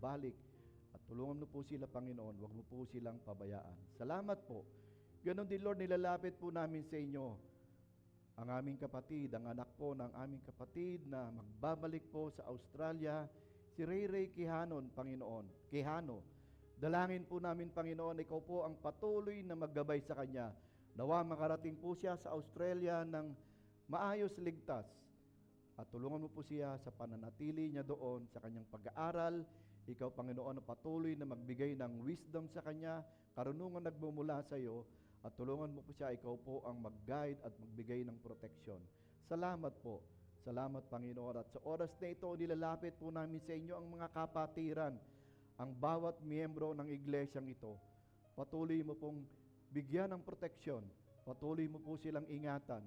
magbalik. At tulungan mo po sila, Panginoon. Huwag mo po silang pabayaan. Salamat po. Ganon din, Lord, nilalapit po namin sa inyo ang aming kapatid, ang anak po ng aming kapatid na magbabalik po sa Australia, si Ray Ray Quijano, Panginoon. Quijano. Dalangin po namin, Panginoon, ikaw po ang patuloy na maggabay sa kanya. Nawa makarating po siya sa Australia ng maayos, ligtas. At tulungan mo po siya sa pananatili niya doon, sa kanyang pag-aaral. Ikaw, Panginoon, patuloy na magbigay ng wisdom sa kanya, karunungan nagmumula sa iyo, at tulungan mo po siya, ikaw po ang mag-guide at magbigay ng proteksyon. Salamat po. Salamat, Panginoon. At sa oras na ito, nilalapit po namin sa inyo ang mga kapatiran, ang bawat miyembro ng iglesyang ito. Patuloy mo pong bigyan ng proteksyon. Patuloy mo po silang ingatan.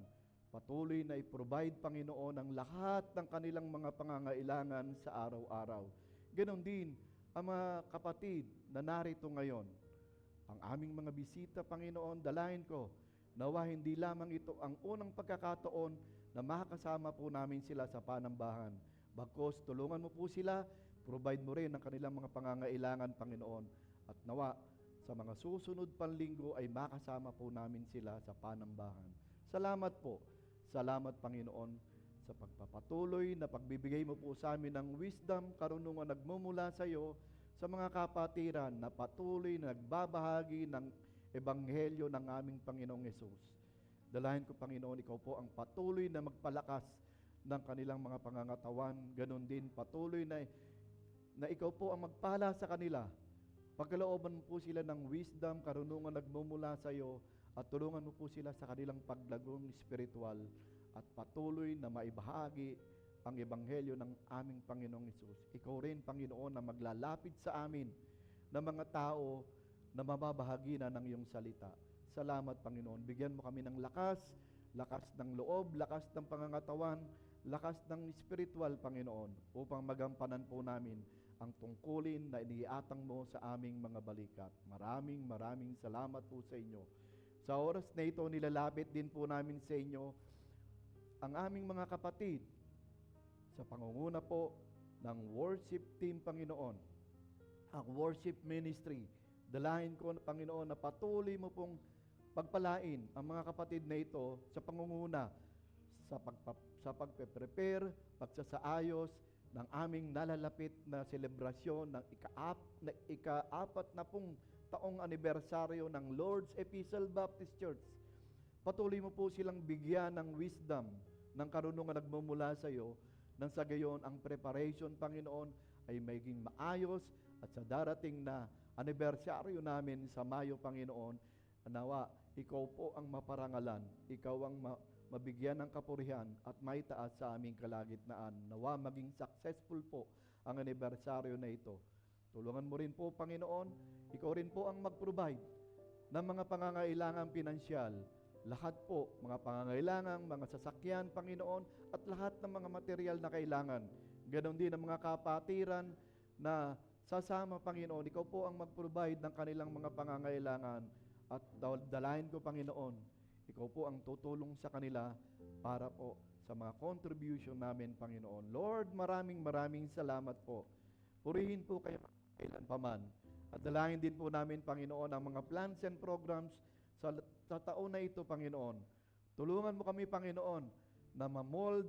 Patuloy na i-provide, Panginoon, ang lahat ng kanilang mga pangangailangan sa araw-araw. Ganon din ang mga kapatid na narito ngayon. Ang aming mga bisita, Panginoon, dalahin ko, nawa hindi lamang ito ang unang pagkakataon na makakasama po namin sila sa panambahan. Bagkus, tulungan mo po sila, provide mo rin ang kanilang mga pangangailangan, Panginoon. At nawa, sa mga susunod pang linggo ay makasama po namin sila sa panambahan. Salamat po. Salamat, Panginoon, sa pagpapatuloy na pagbibigay mo po sa amin ng wisdom, karunungan nagmumula sa iyo, sa mga kapatiran na patuloy na nagbabahagi ng ebanghelyo ng aming Panginoong Hesus. Dalahin ko, Panginoon, ikaw po ang patuloy na magpalakas ng kanilang mga pangangatawan. Ganon din, patuloay na ikaw po ang magpala sa kanila. Pagkalooban mo po sila ng wisdom, karunungan nagmumula sa iyo, at tulungan mo po sila sa kanilang paglagong spiritual at patuloy na maibahagi ang ebanghelyo ng aming Panginoong Hesus. Ikaw rin, Panginoon, na maglalapit sa amin na mga tao na mababahagi na ng iyong salita. Salamat, Panginoon. Bigyan mo kami ng lakas, lakas ng loob, lakas ng pangangatawan, lakas ng spiritual, Panginoon, upang magampanan po namin ang tungkulin na iniatang mo sa aming mga balikat. Maraming salamat po sa inyo. Sa oras na ito, nilalapit din po namin sa inyo ang aming mga kapatid sa pangunguna po ng worship team, Panginoon, ang worship ministry. Dalahin ko, Panginoon, na patuloy mo pong pagpalain ang mga kapatid na ito sa pangunguna, sa pagpe-prepare, pagsasaayos ng aming nalalapit na selebrasyon ng ika-apat na pong taong anibersaryo ng Lord's Epistle Baptist Church. Patuloy mo po silang bigyan ng wisdom, ng karunungan nagmumula sa iyo, nang sa gayon ang preparation, Panginoon, ay maging maayos at sa darating na anibersaryo namin sa Mayo, Panginoon, nawa, ikaw po ang maparangalan, ikaw ang mabigyan ng kapurihan at maitaas sa aming kalagitnaan. Nawa maging successful po ang anibersaryo na ito. Tulungan mo rin po, Panginoon, ikaw rin po ang mag-provide ng mga pangangailangang pinansyal. Lahat po, mga pangangailangang, mga sasakyan, Panginoon, at lahat ng mga material na kailangan. Ganon din ang mga kapatiran na sasama, Panginoon. Ikaw po ang mag-provide ng kanilang mga pangangailangan. At dalahin ko, Panginoon, ikaw po ang tutulong sa kanila para po sa mga contribution namin, Panginoon. Lord, maraming salamat po. Purihin po kayo kailan paman. At dalangin din po namin, Panginoon, ang mga plans and programs sa taon na ito, Panginoon. Tulungan mo kami, Panginoon, na mamold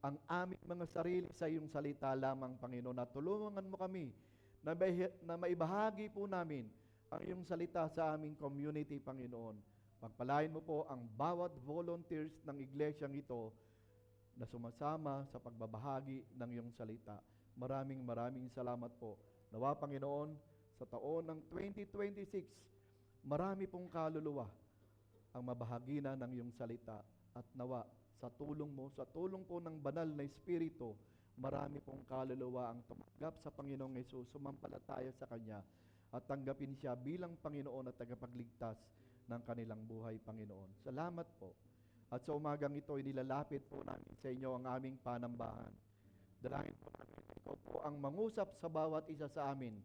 ang aming mga sarili sa iyong salita lamang, Panginoon. At tulungan mo kami na maibahagi po namin ang iyong salita sa aming community, Panginoon. Pagpalain mo po ang bawat volunteers ng iglesyang ito na sumasama sa pagbabahagi ng iyong salita. Maraming salamat po. Nawa, Panginoon, sa taon ng 2026, marami pong kaluluwa ang mabahagi na ng iyong salita. At nawa, sa tulong mo, sa tulong po ng banal na Espiritu, marami pong kaluluwa ang tumanggap sa Panginoong Hesus, sumampalataya sa Kanya, at tanggapin siya bilang Panginoon at tagapagligtas ng kanilang buhay, Panginoon. Salamat po. At sa umagang ito, inilalapit po namin sa inyo ang aming panambahan. Dalangin po namin, ikaw po ang mangusap sa bawat isa sa amin.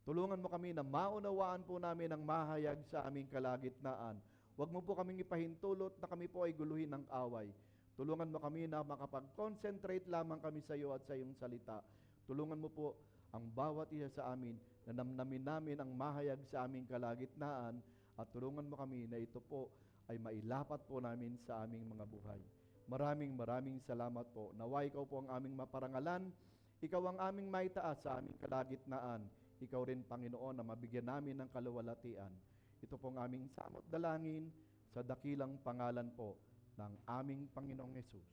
Tulungan mo kami na maunawaan po namin ang mahayag sa aming kalagitnaan. Huwag mo po kaming ipahintulot na kami po ay guluhin ng away. Tulungan mo kami na makapag-concentrate lamang kami sa iyo at sa iyong salita. Tulungan mo po ang bawat isa sa amin na namnamin namin ang mahayag sa aming kalagitnaan at tulungan mo kami na ito po ay mailapat po namin sa aming mga buhay. Maraming salamat po. Naway ikaw po ang aming maparangalan. Ikaw ang aming maitaas sa aming kalagitnaan. Ikaw rin, Panginoon, na mabigyan namin ng kaluwalhatian. Ito po ang aming samot dalangin sa dakilang pangalan po ng aming Panginoong Hesus.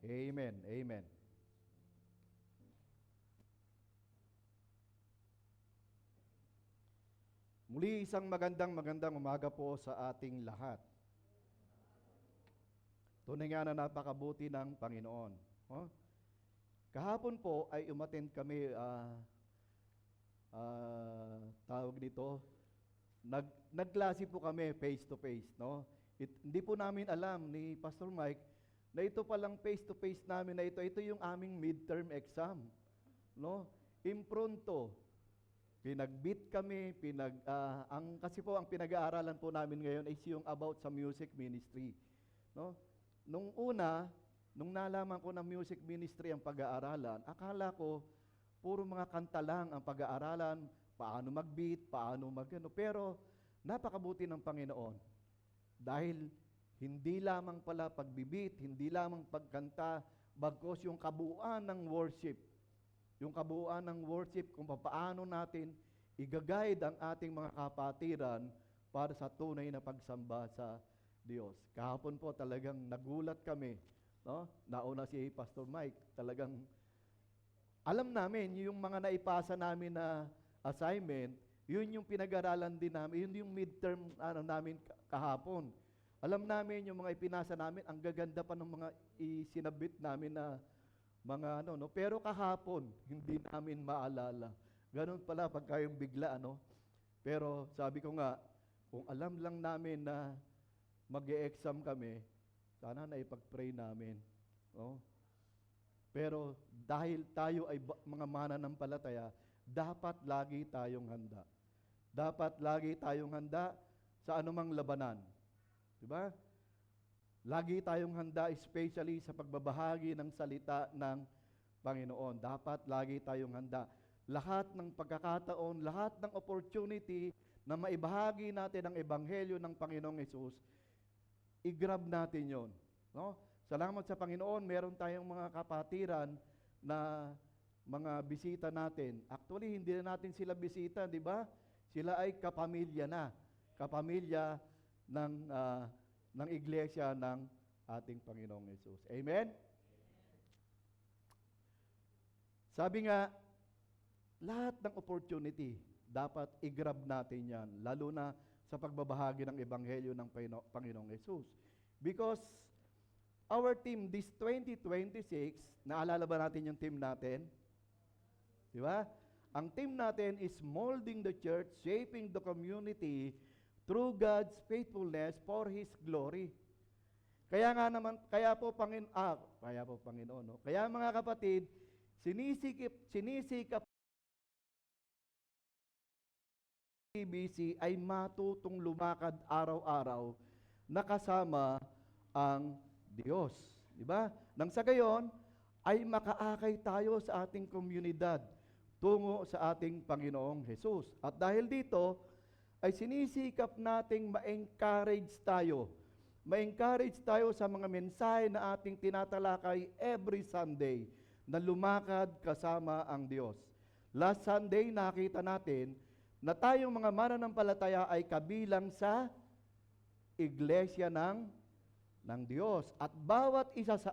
Amen. Amen. Muli isang magandang umaga po sa ating lahat. Tunay nga na napakabuti ng Panginoon. Oh? Kahapon po ay umattend kami, tawag dito, nagklase po kami face to face. No? Hindi po namin alam ni Pastor Mike na ito palang face to face namin na ito yung aming midterm exam. No? Impronto. Pinagbit kami, kasi po ang pinag-aaralan po namin ngayon is yung about sa music ministry. No? Nung nalaman ko na music ministry ang pag-aaralan, akala ko puro mga kanta lang ang pag-aaralan, paano mag-beat, paano mag-ano. Pero napakabuti ng Panginoon. Dahil hindi lamang pala pag-beat, hindi lamang pagkanta, bagkos yung kabuuan ng worship. Yung kabuuan ng worship kung paano natin i-guide ang ating mga kapatiran para sa tunay na pagsamba sa Diyos. Kahapon po talagang nagulat kami. No? Nauna si Pastor Mike. Talagang alam namin, yung mga naipasa namin na assignment, yun yung pinag-aralan din namin, yun yung midterm namin kahapon. Alam namin yung mga ipinasa namin, ang gaganda pa ng mga isinabit namin na mga no? Pero kahapon, hindi namin maalala. Ganun pala pagka yung bigla, Pero sabi ko nga, kung alam lang namin na mag-e-exam kami, sana naipag-pray namin. No? Pero dahil tayo ay mga mananampalataya, dapat lagi tayong handa. Dapat lagi tayong handa sa anumang labanan. Diba? Lagi tayong handa, especially sa pagbabahagi ng salita ng Panginoon. Dapat lagi tayong handa. Lahat ng pagkakataon, lahat ng opportunity na maibahagi natin ang Ebanghelyo ng Panginoong Hesus, i-grab natin yon. No? Salamat sa Panginoon, meron tayong mga kapatiran na mga bisita natin. Actually, hindi na natin sila bisita, di ba? Sila ay kapamilya na. Kapamilya ng iglesia ng ating Panginoong Hesus. Amen? Sabi nga, lahat ng opportunity, dapat i-grab natin yan, lalo na sa pagbabahagi ng Ebanghelyo ng Panginoong Hesus. Because our team this 2026, naalala ba natin yung team natin? Di ba? Ang team natin is molding the church, shaping the community through God's faithfulness for His glory. Kaya po Panginoon, no? Kaya mga kapatid, sinisikap PBC ay matutong lumakad araw-araw na kasama ang Diyos. Di ba? Nang sa gayon, ay makaakay tayo sa ating komunidad tungo sa ating Panginoong Hesus. At dahil dito, ay sinisikap nating ma-encourage tayo. Ma-encourage tayo sa mga mensahe na ating tinatalakay every Sunday na lumakad kasama ang Diyos. Last Sunday, nakita natin na tayong mga mananampalataya ay kabilang sa iglesia ng Diyos. At bawat isa sa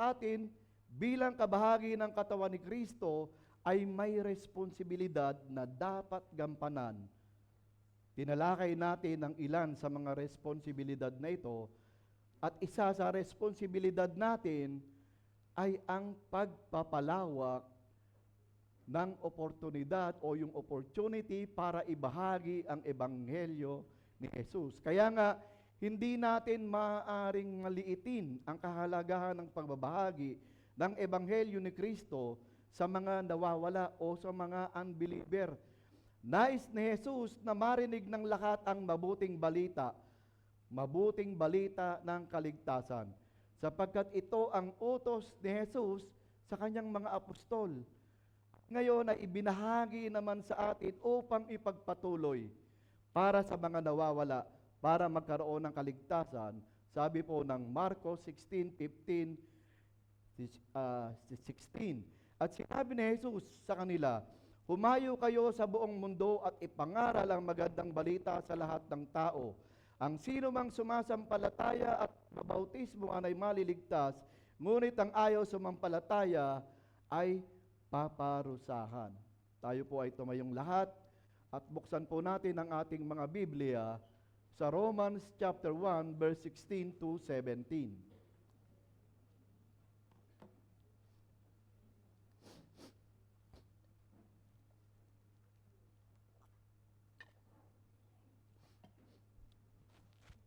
atin bilang kabahagi ng katawan ni Kristo ay may responsibilidad na dapat gampanan. Tinalakay natin ang ilan sa mga responsibilidad na ito at isa sa responsibilidad natin ay ang pagpapalawak ng oportunidad o yung opportunity para ibahagi ang Ebanghelyo ni Jesus. Kaya nga, hindi natin maaaring maliitin ang kahalagahan ng pagbabahagi ng Ebanghelyo ni Kristo sa mga nawawala o sa mga unbeliever. Nais ni Jesus na marinig ng lahat ang mabuting balita ng kaligtasan, sapagkat ito ang utos ni Jesus sa kanyang mga apostol. Ngayon ay ibinahagi naman sa atin upang ipagpatuloy para sa mga nawawala, para magkaroon ng kaligtasan. Sabi po ng Marcos 16:15, 16. At sinabi ni Jesus sa kanila, humayo kayo sa buong mundo at ipangaral ang magandang balita sa lahat ng tao. Ang sino mang sumasampalataya at mabautismo ay maliligtas, ngunit ang ayaw sumampalataya ay paparusahan. Tayo po ay tumayong lahat at buksan po natin ang ating mga Biblia sa Romans chapter 1 verse 16 to 17.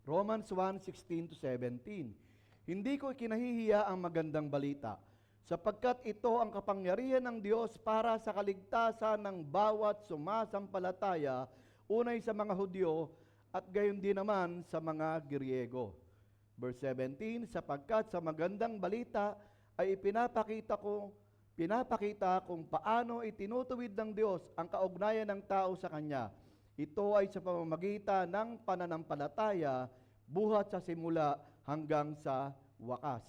Romans 1:16 to 17. Hindi ko ikinahihiya ang magandang balita, sapagkat ito ang kapangyarihan ng Diyos para sa kaligtasan ng bawat sumasampalataya, unay sa mga Hudyo at gayon din naman sa mga Griego. Verse 17, sapagkat sa magandang balita ay pinapakita kung paano itinutuwid ng Diyos ang kaugnayan ng tao sa Kanya. Ito ay sa pamamagitan ng pananampalataya, buhat sa simula hanggang sa wakas.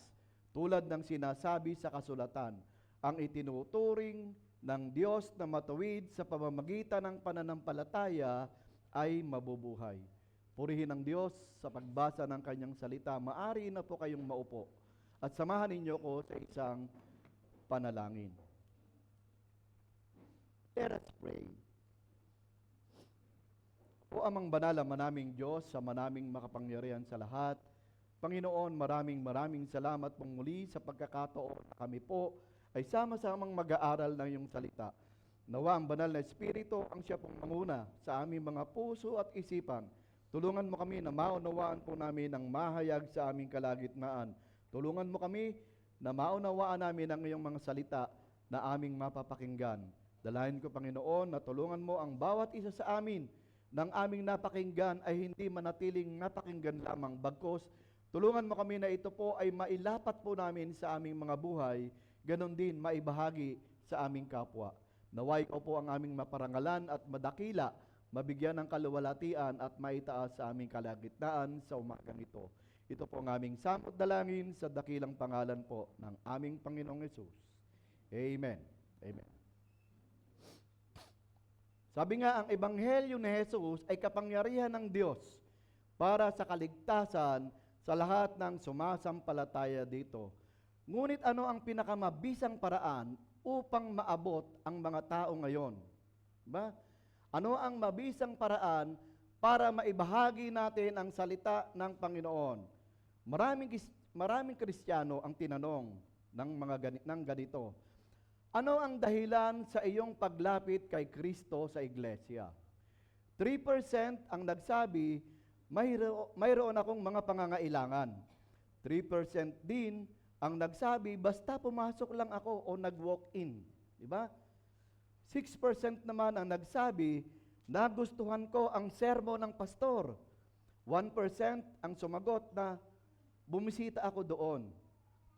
Tulad ng sinasabi sa kasulatan, ang itinuturing ng Diyos na matuwid sa pamamagitan ng pananampalataya ay mabubuhay. Purihin ang Diyos sa pagbasa ng Kanyang salita. Maari na po kayong maupo at samahan ninyo ko sa isang panalangin. Let us pray. O amang banal na manaming Diyos, sa manaming makapangyarihan sa lahat, Panginoon, maraming salamat pong muli sa pagkakataon na kami po ay sama-samang mag-aaral ng iyong salita. Nawa ang banal na Espiritu ang siya pong manguna sa aming mga puso at isipan. Tulungan mo kami na maunawaan po namin ang mahayag sa aming kalagitnaan. Tulungan mo kami na maunawaan namin ang iyong mga salita na aming mapapakinggan. Dalayan ko, Panginoon, na tulungan mo ang bawat isa sa amin ng aming napakinggan ay hindi manatiling napakinggan lamang, bagkus tulungan mo kami na ito po ay mailapat po namin sa aming mga buhay, ganon din maibahagi sa aming kapwa. Naway ko po ang aming maparangalan at madakila, mabigyan ng kaluwalhatian at maitaas sa aming kalagitnaan sa umagang ito. Ito po ang aming samot dalangin sa dakilang pangalan po ng aming Panginoong Hesus. Amen. Amen. Sabi nga, ang ebanghelyo ni Jesus ay kapangyarihan ng Diyos para sa kaligtasan sa lahat ng sumasampalataya dito. Ngunit ano ang pinakamabisang paraan upang maabot ang mga tao ngayon? Ba? Ano ang mabisang paraan para maibahagi natin ang salita ng Panginoon? Maraming Kristiyano ang tinanong ng ganito. Ano ang dahilan sa iyong paglapit kay Kristo sa iglesia? 3% ang nagsabi, mayroon akong mga pangangailangan. 3% din ang nagsabi, basta pumasok lang ako o nag-walk-in. Diba? 6% naman ang nagsabi, nagustuhan ko ang sermon ng pastor. 1% ang sumagot na, bumisita ako doon.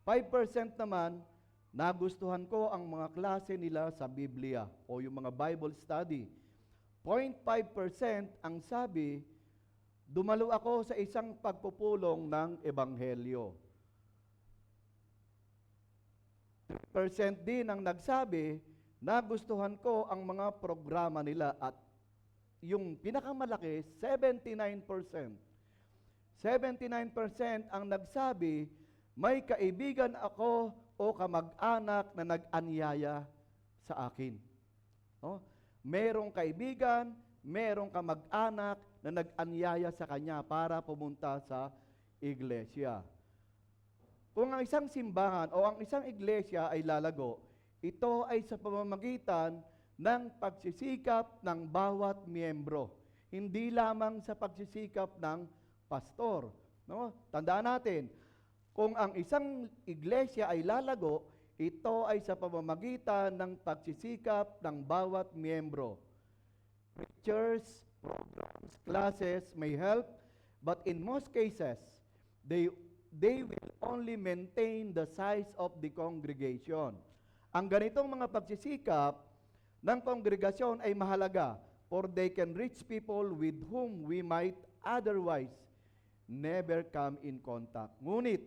5% naman, nagustuhan ko ang mga klase nila sa Biblia o yung mga Bible study. 0.5% ang sabi, dumalo ako sa isang pagpupulong ng Ebanghelyo. 3% din ang nagsabi, nagustuhan ko ang mga programa nila at yung pinakamalaki, 79%. 79% ang nagsabi, may kaibigan ako o kamag-anak na nag-anyaya sa akin. No? Merong kaibigan, merong kamag-anak na nag-anyaya sa kanya para pumunta sa iglesia. Kung ang isang simbahan o ang isang iglesia ay lalago, ito ay sa pamamagitan ng pagsisikap ng bawat miyembro. Hindi lamang sa pagsisikap ng pastor. No? Tandaan natin, kung ang isang iglesia ay lalago, ito ay sa pamamagitan ng pagsisikap ng bawat miyembro. Preachers, programs, classes may help, but in most cases, they will only maintain the size of the congregation. Ang ganitong mga pagsisikap ng kongregasyon ay mahalaga, for they can reach people with whom we might otherwise never come in contact. Ngunit,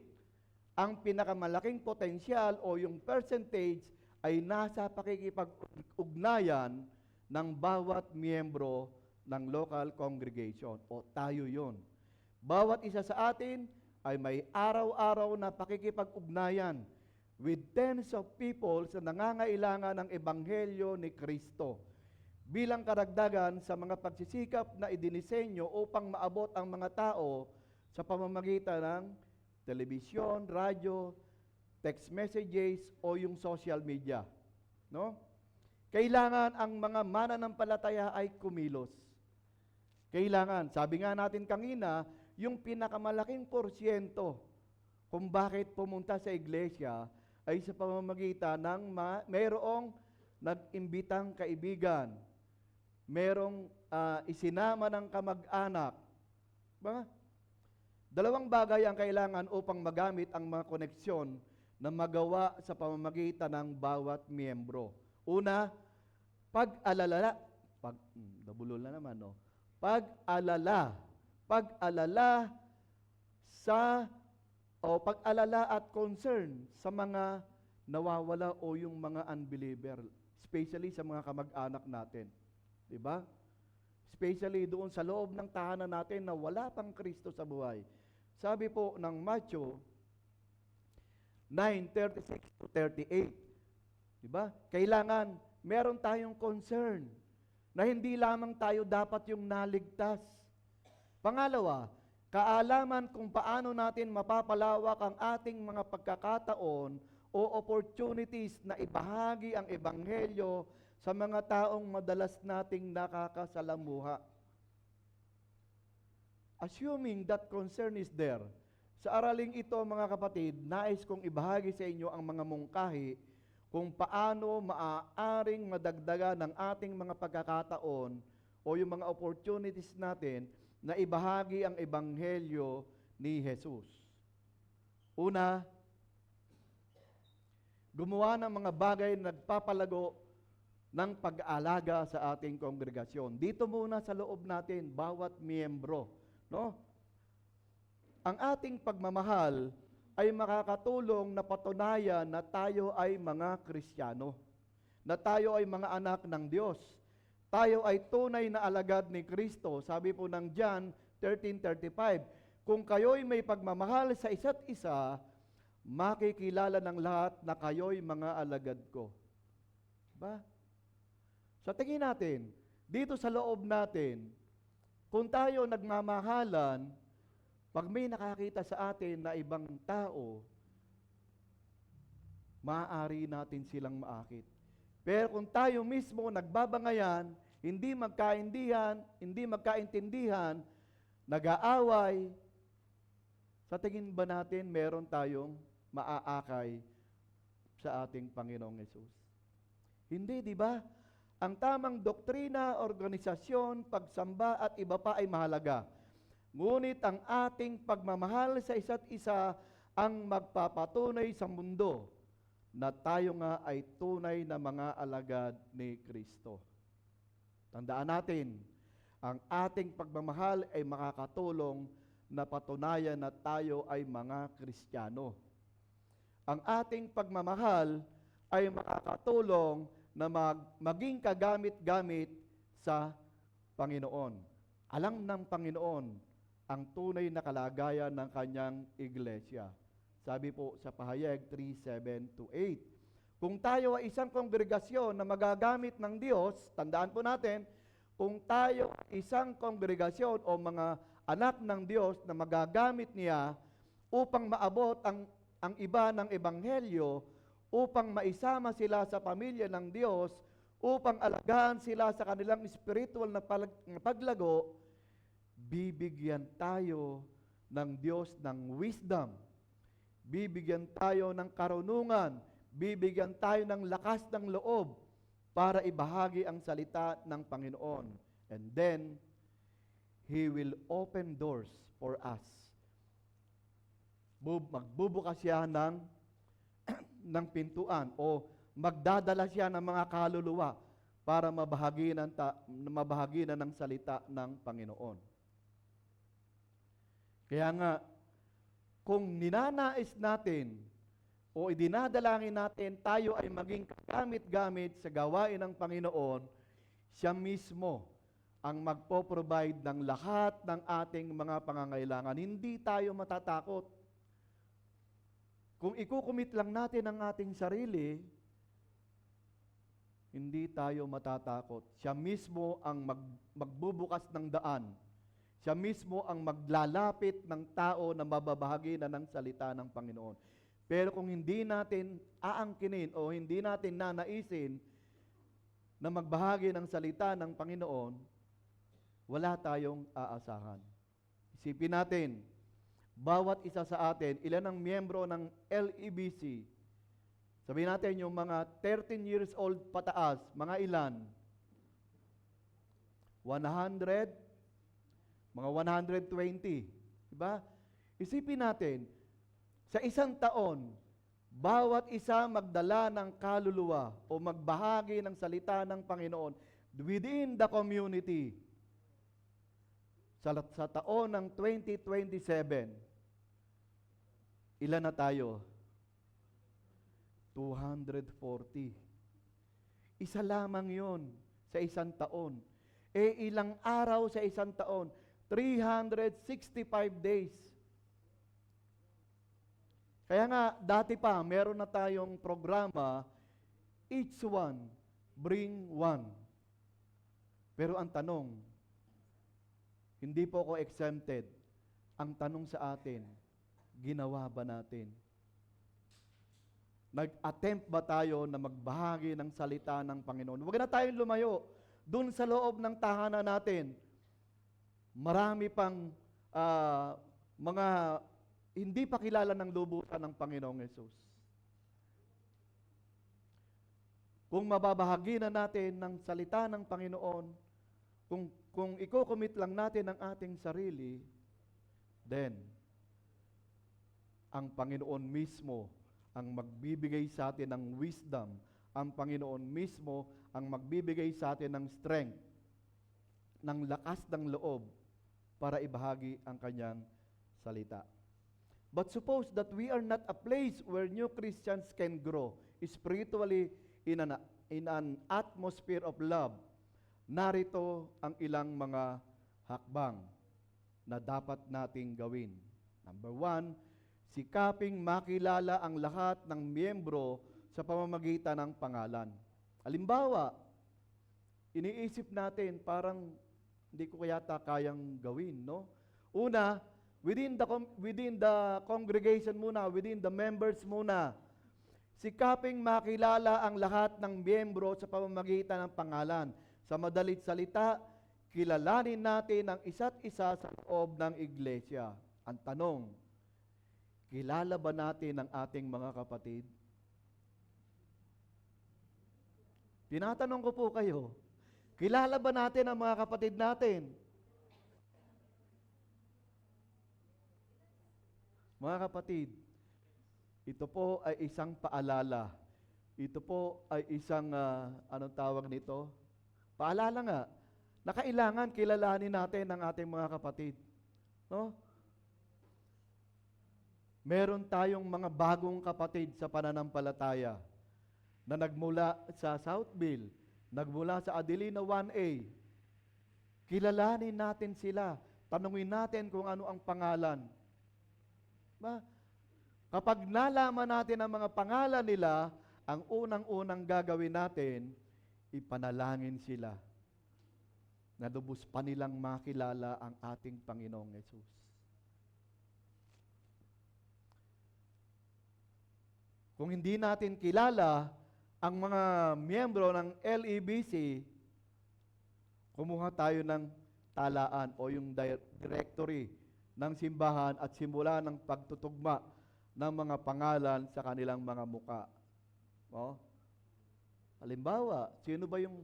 ang pinakamalaking potensyal o yung percentage ay nasa pakikipag-ugnayan ng bawat miyembro ng local congregation, o tayo yon. Bawat isa sa atin ay may araw-araw na pakikipag-ugnayan with tens of people sa nangangailangan ng Ebanghelyo ni Kristo. Bilang karagdagan sa mga pagsisikap na idinisenyo upang maabot ang mga tao sa pamamagitan ng telebisyon, radyo, text messages, o yung social media. No? Kailangan ang mga mananampalataya ay kumilos. Kailangan, sabi nga natin kanina, yung pinakamalaking porsyento kung bakit pumunta sa iglesia ay sa pamamagitan ng mayroong nag-imbitang kaibigan, merong isinama ng kamag-anak. Ba? Dalawang bagay ang kailangan upang magamit ang mga koneksyon na magawa sa pamamagitan ng bawat miyembro. Una, pag-alala. Nabulol na naman, no? Pag-alala at concern sa mga nawawala o yung mga unbeliever, especially sa mga kamag-anak natin. Diba? Especially doon sa loob ng tahanan natin na wala pang Kristo sa buhay. Sabi po ng Matthew 9:36-38, diba? Kailangan meron tayong concern na hindi lamang tayo dapat yung naligtas. Pangalawa, kaalaman kung paano natin mapapalawak ang ating mga pagkakataon o opportunities na ibahagi ang Ebanghelyo sa mga taong madalas nating nakakasalamuha. Assuming that concern is there, sa araling ito mga kapatid, nais kong ibahagi sa inyo ang mga mungkahi kung paano maaaring madagdagan ng ating mga pagkakataon o yung mga opportunities natin na ibahagi ang Ebanghelyo ni Jesus. Una, gumawa ng mga bagay na nagpapalago ng pag-aalaga sa ating kongregasyon. Dito muna sa loob natin, bawat miyembro. No? Ang ating pagmamahal ay makakatulong na patunayan na tayo ay mga Kristiyano, na tayo ay mga anak ng Diyos. Tayo ay tunay na alagad ni Kristo. Sabi po ng John 13:35, kung kayo'y may pagmamahal sa isa't isa, makikilala ng lahat na kayo'y mga alagad ko. Ba? Sa tingin natin, dito sa loob natin, kung tayo nagmamahalan, pag may nakakita sa atin na ibang tao, maaari natin silang maakit. Pero kung tayo mismo nagbabangayan, hindi magkaintindihan, nag-aaway, sa tingin ba natin meron tayong maaakay sa ating Panginoong Hesus? Hindi, di ba? Ang tamang doktrina, organisasyon, pagsamba at iba pa ay mahalaga. Ngunit ang ating pagmamahal sa isa't isa ang magpapatunay sa mundo na tayo nga ay tunay na mga alagad ni Kristo. Tandaan natin, ang ating pagmamahal ay makakatulong na patunayan na tayo ay mga Kristiyano. Ang ating pagmamahal ay makakatulong na maging kagamit-gamit sa Panginoon. Alam ng Panginoon ang tunay na kalagayan ng kanyang iglesia. Sabi po sa Pahayag 3:7-8. Kung tayo ay isang kongregasyon na magagamit ng Diyos, tandaan po natin, kung tayo ay isang kongregasyon o mga anak ng Diyos na magagamit niya upang maabot ang iba ng Ebanghelyo, upang maisama sila sa pamilya ng Diyos, upang alagaan sila sa kanilang spiritual na paglago, bibigyan tayo ng Diyos ng wisdom. Bibigyan tayo ng karunungan. Bibigyan tayo ng lakas ng loob para ibahagi ang salita ng Panginoon. And then, He will open doors for us. Magbubukas siya ng pintuan o magdadala siya ng mga kaluluwa para mabahagi na ng salita ng Panginoon. Kaya nga, kung ninanais natin o idinadalangin natin tayo ay maging gamit-gamit sa gawain ng Panginoon, siya mismo ang magpo-provide ng lahat ng ating mga pangangailangan. Hindi tayo matatakot. Kung ikukumit lang natin ang ating sarili, hindi tayo matatakot. Siya mismo ang magbubukas ng daan. Siya mismo ang maglalapit ng tao na mababahagi na ng salita ng Panginoon. Pero kung hindi natin aangkinin o hindi natin nanaisin na magbahagi ng salita ng Panginoon, wala tayong aasahan. Isipin natin, bawat isa sa atin, ilan ang miyembro ng LEBC? Sabihin natin yung mga 13 years old pataas, mga ilan? 100? Mga 120. Diba? Isipin natin, sa isang taon, bawat isa magdala ng kaluluwa o magbahagi ng salita ng Panginoon within the community. Sa taon ng 2027, ilan na tayo? 240. Isa lamang yon sa isang taon. Ilang araw sa isang taon? 365 days. Kaya nga, dati pa, meron na tayong programa, each one, bring one. Pero ang tanong, hindi po ako exempted. Ang tanong sa atin, ginawa ba natin? Nag-attempt ba tayo na magbahagi ng salita ng Panginoon? Huwag na tayong lumayo. Doon sa loob ng tahanan natin, marami pang mga hindi pa kilala ng lubusan ng Panginoong Yesus. Kung mababahagi na natin ng salita ng Panginoon, kung iko-commit lang natin ang ating sarili, then, ang Panginoon mismo ang magbibigay sa atin ng wisdom. Ang Panginoon mismo ang magbibigay sa atin ng strength, ng lakas ng loob para ibahagi ang kanyang salita. But suppose that we are not a place where new Christians can grow spiritually in an atmosphere of love. Narito ang ilang mga hakbang na dapat nating gawin. Number 1, sikaping makilala ang lahat ng miyembro sa pamamagitan ng pangalan. Halimbawa, iniisip natin parang hindi ko yata kayang gawin, no? Una, within the congregation muna, within the members muna, sikaping makilala ang lahat ng miyembro sa pamamagitan ng pangalan. Sa madalit salita, kilalanin natin ang isa't isa sa loob ng iglesia. Ang tanong, kilala ba natin ang ating mga kapatid? Tinatanong ko po kayo, kilala ba natin ang mga kapatid natin? Mga kapatid, ito po ay isang paalala. Ito po ay isang, anong tawag nito? Paalala nga, na kailangan kilalanin natin ang ating mga kapatid. No? Meron tayong mga bagong kapatid sa pananampalataya na nagmula sa Southville, nagmula sa Adelina 1A. Kilalanin natin sila. Tanungin natin kung ano ang pangalan. Ba? Kapag nalaman natin ang mga pangalan nila, ang unang-unang gagawin natin, ipanalangin sila na lubos pa nilang makilala ang ating Panginoong Yesus. Kung hindi natin kilala ang mga miyembro ng LEBC, kumuha tayo ng talaan o yung directory ng simbahan at simula ng pagtutugma ng mga pangalan sa kanilang mga muka. O? Halimbawa, sino ba yung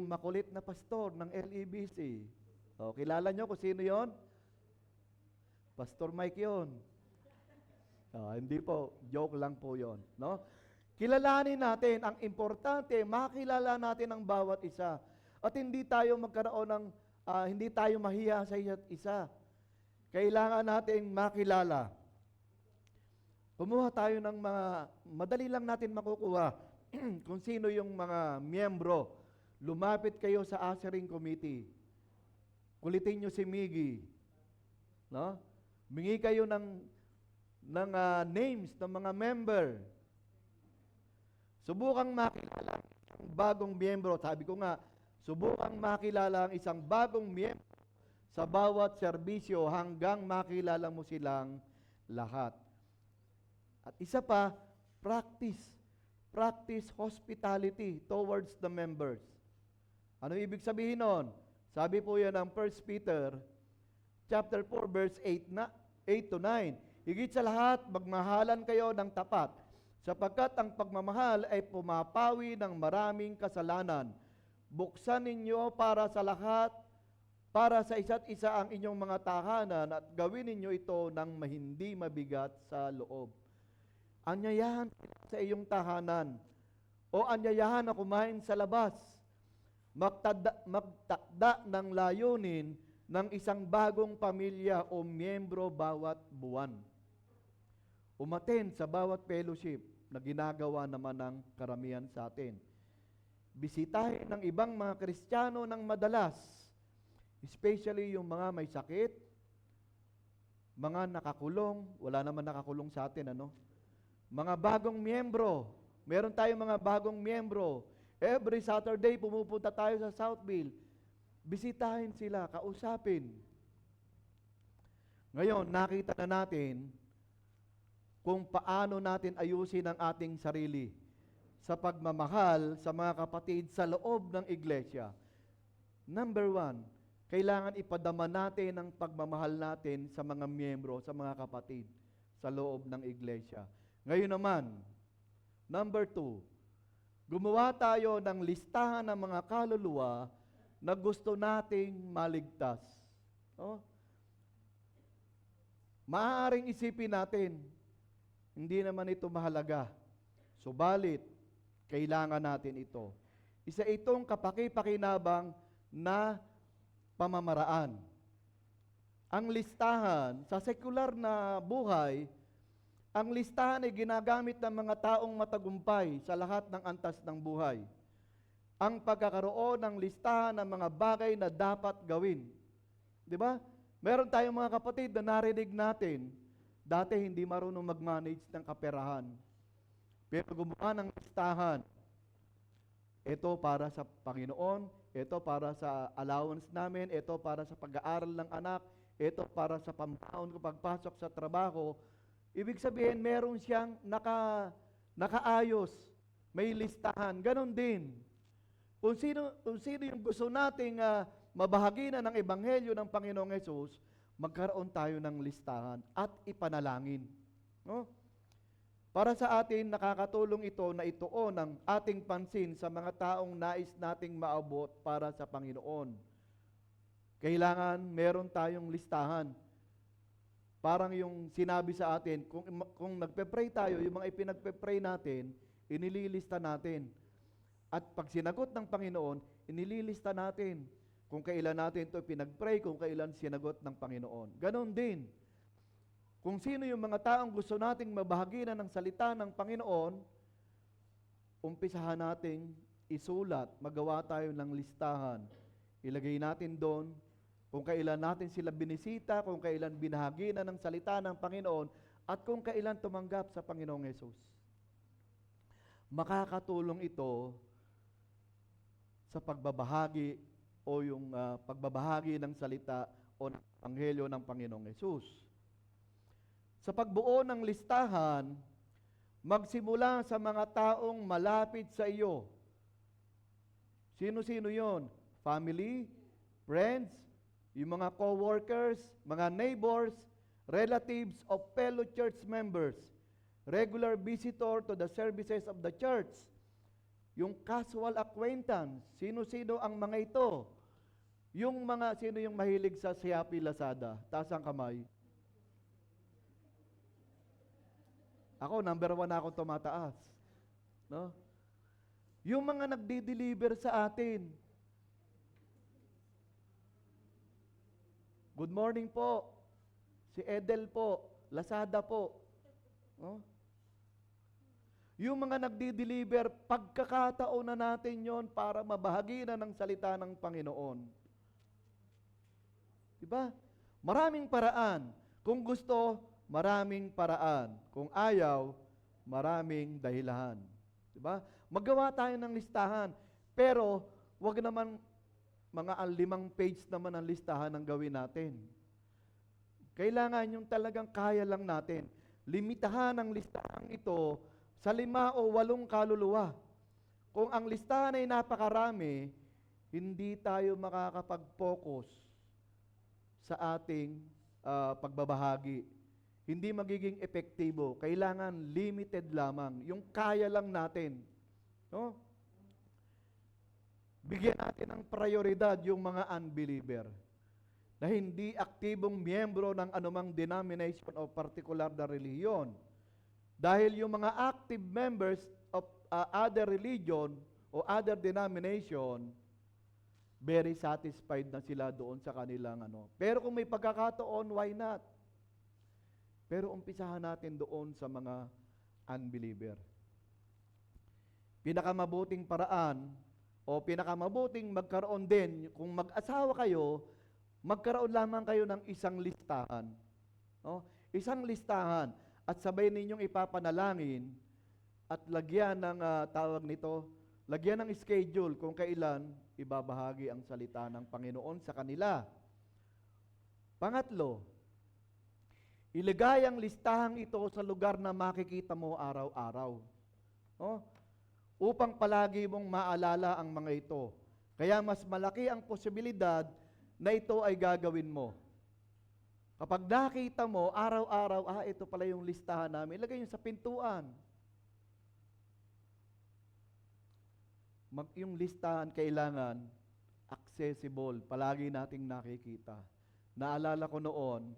makulit na pastor ng LEBC? O, kilala nyo kung sino yon? Pastor Mike yon. Hindi po, joke lang po yon, no? Kilalanin natin, ang importante, makilala natin ang bawat isa. At hindi tayo magkaroon ng, hindi tayo mahiya sa isa't isa. Kailangan nating makilala. Kumuha tayo ng mga, madali lang natin makukuha kung sino yung mga miyembro. Lumapit kayo sa ushering committee. Kulitin nyo si Miggy. No? Mingi kayo ng names ng mga member. Subukang makilala ang bagong miyembro. Sabi ko nga, subukang makilala ang isang bagong miyembro sa bawat serbisyo hanggang makilala mo silang lahat. At isa pa, practice hospitality towards the members. Ano ibig sabihin nun? Sabi po yan ng 1 Peter chapter 4 verse 8 to 9. Higit sa lahat, magmahalan kayo ng tapat, sapagkat ang pagmamahal ay pumapawi ng maraming kasalanan. Buksan ninyo para sa lahat, para sa isa't isa ang inyong mga tahanan at gawin ninyo ito ng hindi mabigat sa loob. Anyayahan sa iyong tahanan o anyayahan na kumain sa labas. Magtakda ng layunin ng isang bagong pamilya o miyembro bawat buwan. Umattend sa bawat fellowship na ginagawa naman ng karamihan sa atin. Bisitahin ng ibang mga Kristiyano ng madalas, especially yung mga may sakit, mga nakakulong, wala naman nakakulong sa atin, ano? Mga bagong miyembro, meron tayong mga bagong miyembro. Every Saturday, pumupunta tayo sa Southville. Bisitahin sila, kausapin. Ngayon, nakita na natin kung paano natin ayusin ang ating sarili sa pagmamahal sa mga kapatid sa loob ng iglesia. Number 1, kailangan ipadama natin ang pagmamahal natin sa mga miyembro, sa mga kapatid sa loob ng iglesia. Ngayon naman, number 2, gumawa tayo ng listahan ng mga kaluluwa na gusto nating maligtas. Oh? Maaaring isipin natin, hindi naman ito mahalaga. Subalit, kailangan natin ito. Isa itong kapaki-pakinabang na pamamaraan. Ang listahan, sa sekular na buhay, ang listahan ay ginagamit ng mga taong matagumpay sa lahat ng antas ng buhay. Ang pagkakaroon ng listahan ng mga bagay na dapat gawin. Di ba? Meron tayong mga kapatid na narinig natin, dati hindi marunong mag-manage ng kaperahan. Pero gumawa ng listahan. Ito para sa Panginoon, ito para sa allowance namin, ito para sa pag-aaral ng anak, ito para sa pambaon ko pagpasok sa trabaho. Ibig sabihin, meron siyang nakaayos, may listahan. Ganon din. Kung sino yung gusto nating mabahagi na ng Ebanghelyo ng Panginoong Hesus, magkaroon tayo ng listahan at ipanalangin. No? Para sa atin, nakakatulong ito na ituon ang ating pansin sa mga taong nais nating maabot para sa Panginoon. Kailangan meron tayong listahan. Parang yung sinabi sa atin, kung nagpe-pray tayo, yung mga ipinagpe-pray natin, inililista natin. At pag sinagot ng Panginoon, inililista natin kung kailan natin ito pinag-pray, kung kailan sinagot ng Panginoon. Ganon din. Kung sino yung mga taong gusto nating mabahagi na ng salita ng Panginoon, umpisahan nating isulat, magawa tayo ng listahan. Ilagay natin doon kung kailan natin sila binisita, kung kailan binahagi na ng salita ng Panginoon, at kung kailan tumanggap sa Panginoong Hesus. Makakatulong ito sa pagbabahagi o yung pagbabahagi ng salita o ng Anghelyo ng Panginoong Hesus. Sa pagbuo ng listahan, magsimula sa mga taong malapit sa iyo. Sino-sino yon? Family, friends, yung mga co-workers, mga neighbors, relatives of fellow church members, regular visitor to the services of the church, yung casual acquaintance, sino-sino ang mga ito? Sino yung mahilig sa Shopee, Lazada? Taas ang kamay. Ako, number 1 na akong tumataas. No? Yung mga nagdi-deliver sa atin. Good morning po. Si Edel po. Lazada po. No? Yung mga nagdi-deliver, pagkakataon na natin yon para mabahagi na ng salita ng Panginoon. Diba? Maraming paraan. Kung gusto, maraming paraan. Kung ayaw, maraming dahilan. Diba? Magawa tayo ng listahan. Pero, wag naman mga 5 page naman ang listahan ang gawin natin. Kailangan yung talagang kaya lang natin. Limitahan ang listahan ito sa 5 o 8 kaluluwa. Kung ang listahan ay napakarami, hindi tayo makakapag-focus sa ating pagbabahagi. Hindi magiging epektibo. Kailangan limited lamang. Yung kaya lang natin. No? Bigyan natin ng prioridad yung mga unbeliever na hindi aktibong miyembro ng anumang denomination o particular na relihiyon. Dahil yung mga active members of other religion o other denomination, very satisfied na sila doon sa kanilang ano. Pero kung may pagkakataon, why not? Pero umpisahan natin doon sa mga unbeliever. Pinakamabuting paraan o pinakamabuting magkaroon din, kung mag-asawa kayo, magkaroon lamang kayo ng isang listahan. No? Isang listahan at sabay ninyong ipapanalangin at lagyan ng tawag nito, lagyan ng schedule kung kailan ibabahagi ang salita ng Panginoon sa kanila. Pangatlo, ilagay ang listahang ito sa lugar na makikita mo araw-araw. No? Upang palagi mong maalala ang mga ito. Kaya mas malaki ang posibilidad na ito ay gagawin mo. Kapag nakita mo, araw-araw, ito pala yung listahan namin, ilagay nyo sa pintuan. Yung listahan kailangan accessible, palagi nating nakikita. Naalala ko noon,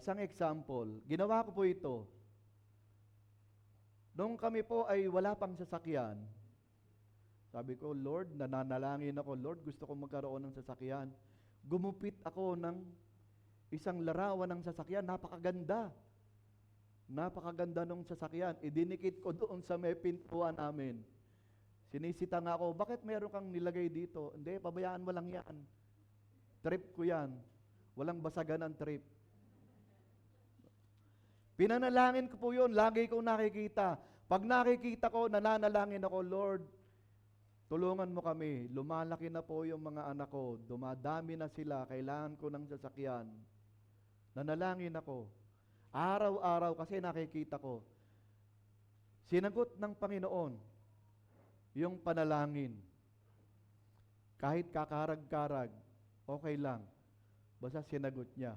isang example, ginawa ko po ito. Nung kami po ay wala pang sasakyan, sabi ko, Lord, nananalangin ako, Lord, gusto ko magkaroon ng sasakyan. Gumupit ako ng isang larawan ng sasakyan, napakaganda. Napakaganda ng sasakyan. Idinikit ko doon sa may pintuan namin. Sinisita nga ako, bakit meron kang nilagay dito? Hindi, pabayaan mo lang yan. Trip ko yan. Walang basagan ang trip. Pinanalangin ko po yun, lagi kong nakikita. Pag nakikita ko, nananalangin ako, Lord, tulungan mo kami. Lumalaki na po yung mga anak ko. Dumadami na sila. Kailangan ko ng sasakyan. Nanalangin ako. Araw-araw kasi nakikita ko. Sinagot ng Panginoon yung panalangin. Kahit kakarag-karag, okay lang. Basta sinagot niya.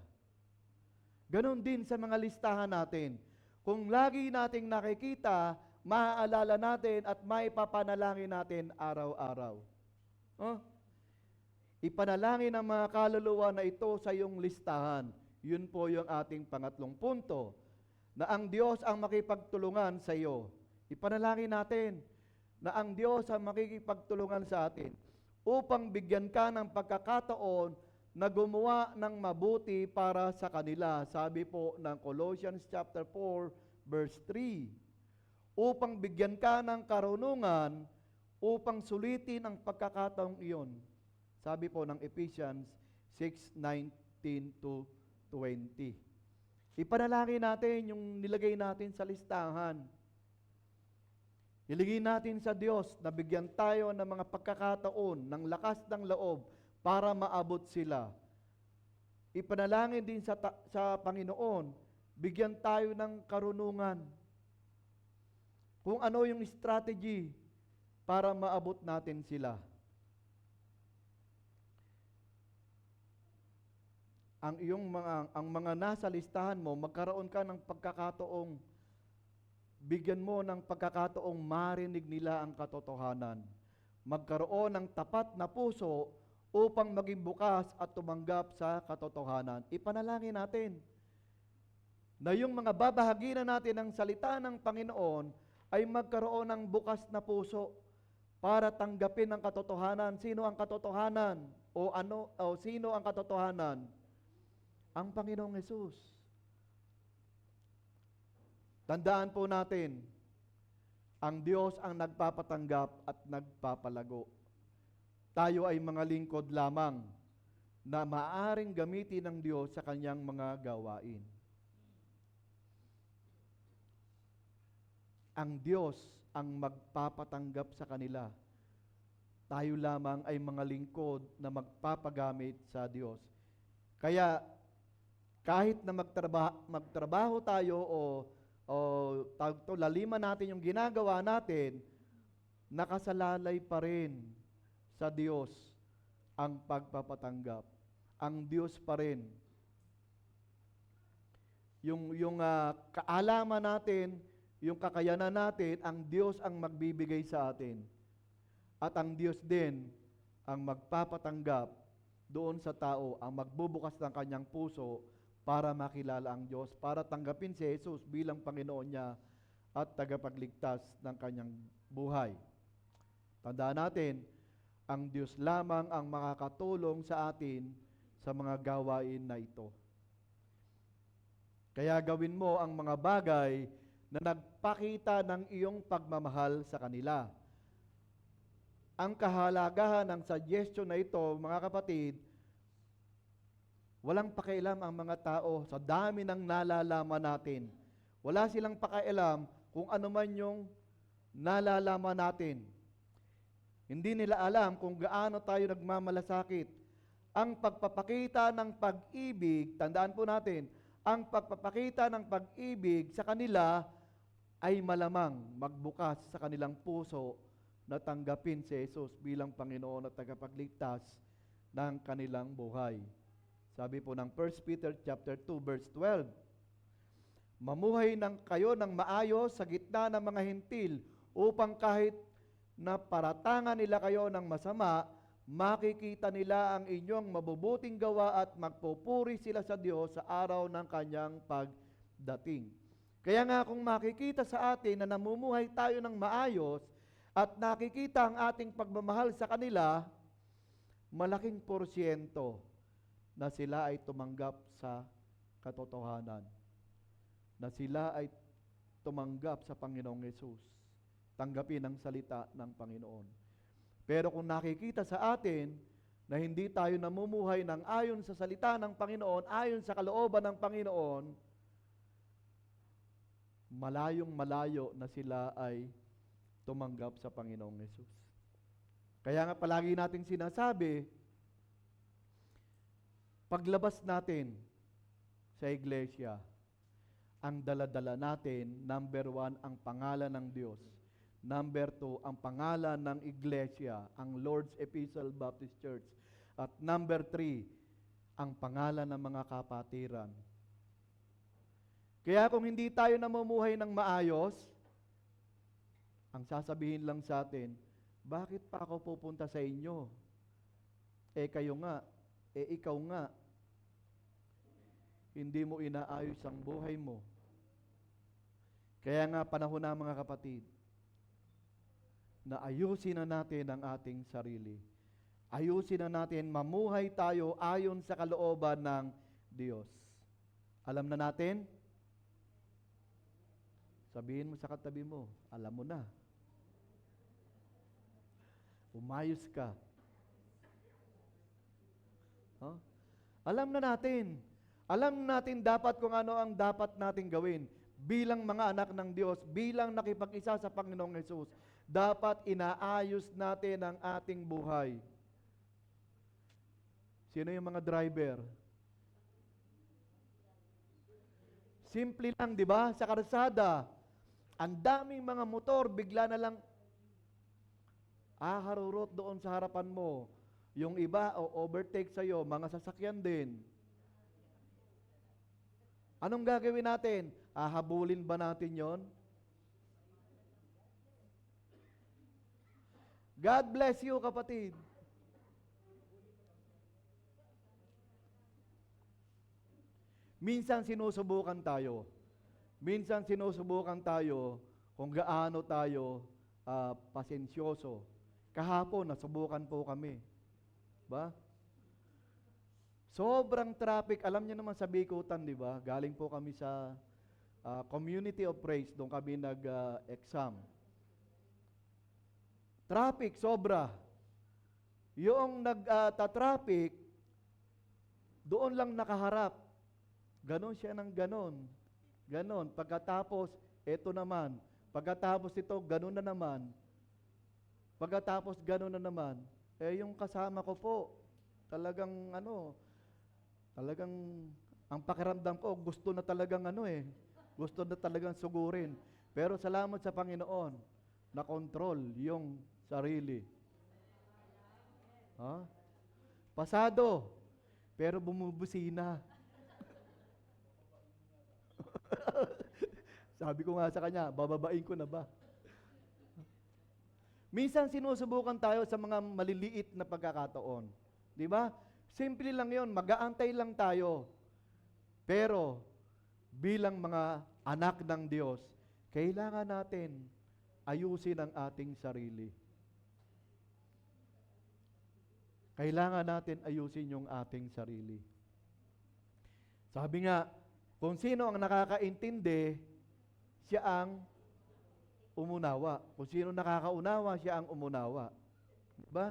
Ganon din sa mga listahan natin. Kung lagi nating nakikita, maaalala natin at maipapanalangin natin araw-araw. Ipanalangin ang mga kaluluwa na ito sa iyong listahan. Yun po yung ating pangatlong punto. Na ang Diyos ang makipagtulungan sa iyo. Ipanalangin natin na ang Diyos ang makikipagtulungan sa atin upang bigyan ka ng pagkakataon na gumawa ng mabuti para sa kanila. Sabi po ng Colossians chapter 4, verse 3. Upang bigyan ka ng karunungan, upang sulitin ang pagkakataong iyon. Sabi po ng Ephesians 6:19-20. Ipanalangin natin yung nilagay natin sa listahan. Ilingin natin sa Diyos na bigyan tayo ng mga pagkakataon, ng lakas ng loob, para maabot sila. Ipanalangin din sa Panginoon, bigyan tayo ng karunungan. Kung ano yung strategy para maabot natin sila. Ang mga nasa listahan mo, magkaroon ka ng pagkakataong bigyan mo ng pagkakataong marinig nila ang katotohanan. Magkaroon ng tapat na puso upang maging bukas at tumanggap sa katotohanan. Ipanalangin natin na yung mga babahaginan natin ng salita ng Panginoon ay magkaroon ng bukas na puso para tanggapin ang katotohanan. Sino ang katotohanan? O sino ang katotohanan? Ang Panginoong Hesus. Tandaan po natin, ang Diyos ang nagpapatanggap at nagpapalago. Tayo ay mga lingkod lamang na maaaring gamitin ng Diyos sa kanyang mga gawain. Ang Diyos ang magpapatanggap sa kanila. Tayo lamang ay mga lingkod na magpapagamit sa Diyos. Kaya kahit na magtrabaho tayo o laliman natin yung ginagawa natin, nakasalalay pa rin sa Diyos ang pagpapatanggap. Ang Diyos pa rin. Yung kaalaman natin, yung kakayanan natin, ang Diyos ang magbibigay sa atin. At ang Diyos din ang magpapatanggap doon sa tao, ang magbubukas ng kanyang puso para makilala ang Diyos, para tanggapin si Jesus bilang Panginoon niya at tagapagligtas ng kanyang buhay. Tandaan natin, ang Diyos lamang ang makakatulong sa atin sa mga gawain na ito. Kaya gawin mo ang mga bagay na nagpakita ng iyong pagmamahal sa kanila. Ang kahalagahan ng suggestion na ito, mga kapatid, walang pakialam ang mga tao sa dami ng nalalaman natin. Wala silang pakialam kung ano man yung nalalaman natin. Hindi nila alam kung gaano tayo nagmamalasakit. Ang pagpapakita ng pag-ibig, tandaan po natin, ang pagpapakita ng pag-ibig sa kanila ay malamang magbukas sa kanilang puso na tanggapin si Jesus bilang Panginoon at tagapagligtas ng kanilang buhay. Sabi po ng 1 Peter chapter 2 verse 12, mamuhay kayo ng maayos sa gitna ng mga hentil upang kahit na paratangan nila kayo ng masama, makikita nila ang inyong mabubuting gawa at magpupuri sila sa Diyos sa araw ng kanyang pagdating. Kaya nga kung makikita sa atin na namumuhay tayo ng maayos at nakikita ang ating pagmamahal sa kanila, malaking porsyento na sila ay tumanggap sa katotohanan. Na sila ay tumanggap sa Panginoong Hesus. Tanggapin ang salita ng Panginoon. Pero kung nakikita sa atin na hindi tayo namumuhay ng ayon sa salita ng Panginoon, ayon sa kalooban ng Panginoon, malayong malayo na sila ay tumanggap sa Panginoong Hesus. Kaya nga palagi nating sinasabi, paglabas natin sa iglesia, ang daladala natin, number 1, ang pangalan ng Diyos. Number 2, ang pangalan ng iglesia, ang Lord's Episcopal Baptist Church. At number 3, ang pangalan ng mga kapatiran. Kaya kung hindi tayo namumuhay ng maayos, ang sasabihin lang sa atin, bakit pa ako pupunta sa inyo? Kayo nga, ikaw nga, hindi mo inaayos ang buhay mo. Kaya nga panahon na mga kapatid, na ayusin na natin ang ating sarili. Ayusin na natin, mamuhay tayo ayon sa kalooban ng Diyos. Alam na natin? Sabihin mo sa katabi mo, alam mo na. Umayos ka. Huh? Alam na natin. Alam natin dapat kung ano ang dapat nating gawin. Bilang mga anak ng Diyos, bilang nakipag-isa sa Panginoong Hesus, dapat inaayos natin ang ating buhay. Sino yung mga driver? Simple lang, di ba? Sa karsada, ang daming mga motor, bigla na lang harurot doon sa harapan mo. Yung iba, overtake sa'yo, mga sasakyan din. Anong gagawin natin? Habulin ba natin yon? God bless you, kapatid. Minsan sinusubukan tayo. kung gaano tayo pasensyoso. Kahapon, nasubukan po kami. Ba? Sobrang traffic. Alam niyo naman sa Bikutan, di ba? Galing po kami sa Community of Praise. Doon kami nag-exam. Traffic, sobra. Yung nag-traffic, doon lang nakaharap. Ganon siya ng ganon. Ganon. Pagkatapos, eto naman. Pagkatapos ito, ganon na naman. Pagkatapos, ganon na naman. Eh, yung kasama ko po, talagang talagang ang pakiramdam ko, gusto na talagang gusto na talagang sugurin. Pero salamat sa Panginoon, na control yung sarili. Pasado, pero bumubusina. Sabi ko nga sa kanya, bababain ko na ba? Minsan sinusubukan tayo sa mga maliliit na pagkakataon. Di ba? Simple lang yon, mag-aantay lang tayo. Pero, bilang mga anak ng Diyos, kailangan natin ayusin ang ating sarili. Kailangan natin ayusin yung ating sarili. Sabi nga, kung sino ang nakakaintindi, siya ang umunawa. Kung sino nakakaunawa, siya ang umunawa. Diba?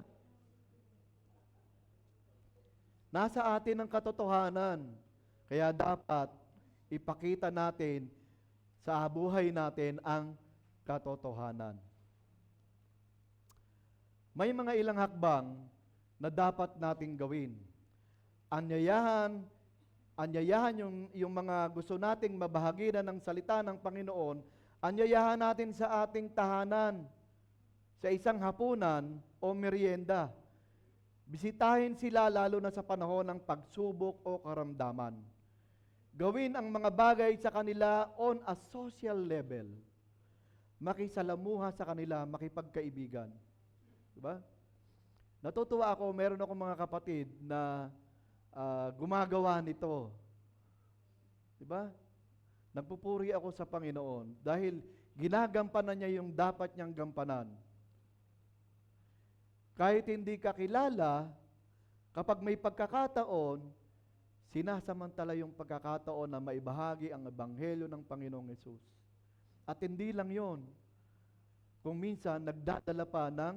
Nasa atin ang katotohanan. Kaya dapat ipakita natin sa buhay natin ang katotohanan. May mga ilang hakbang na dapat nating gawin. Anyayahan yung mga gusto nating mabahaginan ng salita ng Panginoon, anyayahan natin sa ating tahanan, sa isang hapunan o merienda. Bisitahin sila lalo na sa panahon ng pagsubok o karamdaman. Gawin ang mga bagay sa kanila on a social level. Makisalamuha sa kanila, makipagkaibigan. Diba? Natutuwa ako, meron akong mga kapatid na gumagawa nito. Diba? Nagpupuri ako sa Panginoon dahil ginagampanan niya yung dapat niyang gampanan. Kahit hindi ka kilala, kapag may pagkakataon, sinasamantala yung pagkakataon na maibahagi ang ebanghelyo ng Panginoong Hesus. At hindi lang yon. Kung minsan, nagdadala pa ng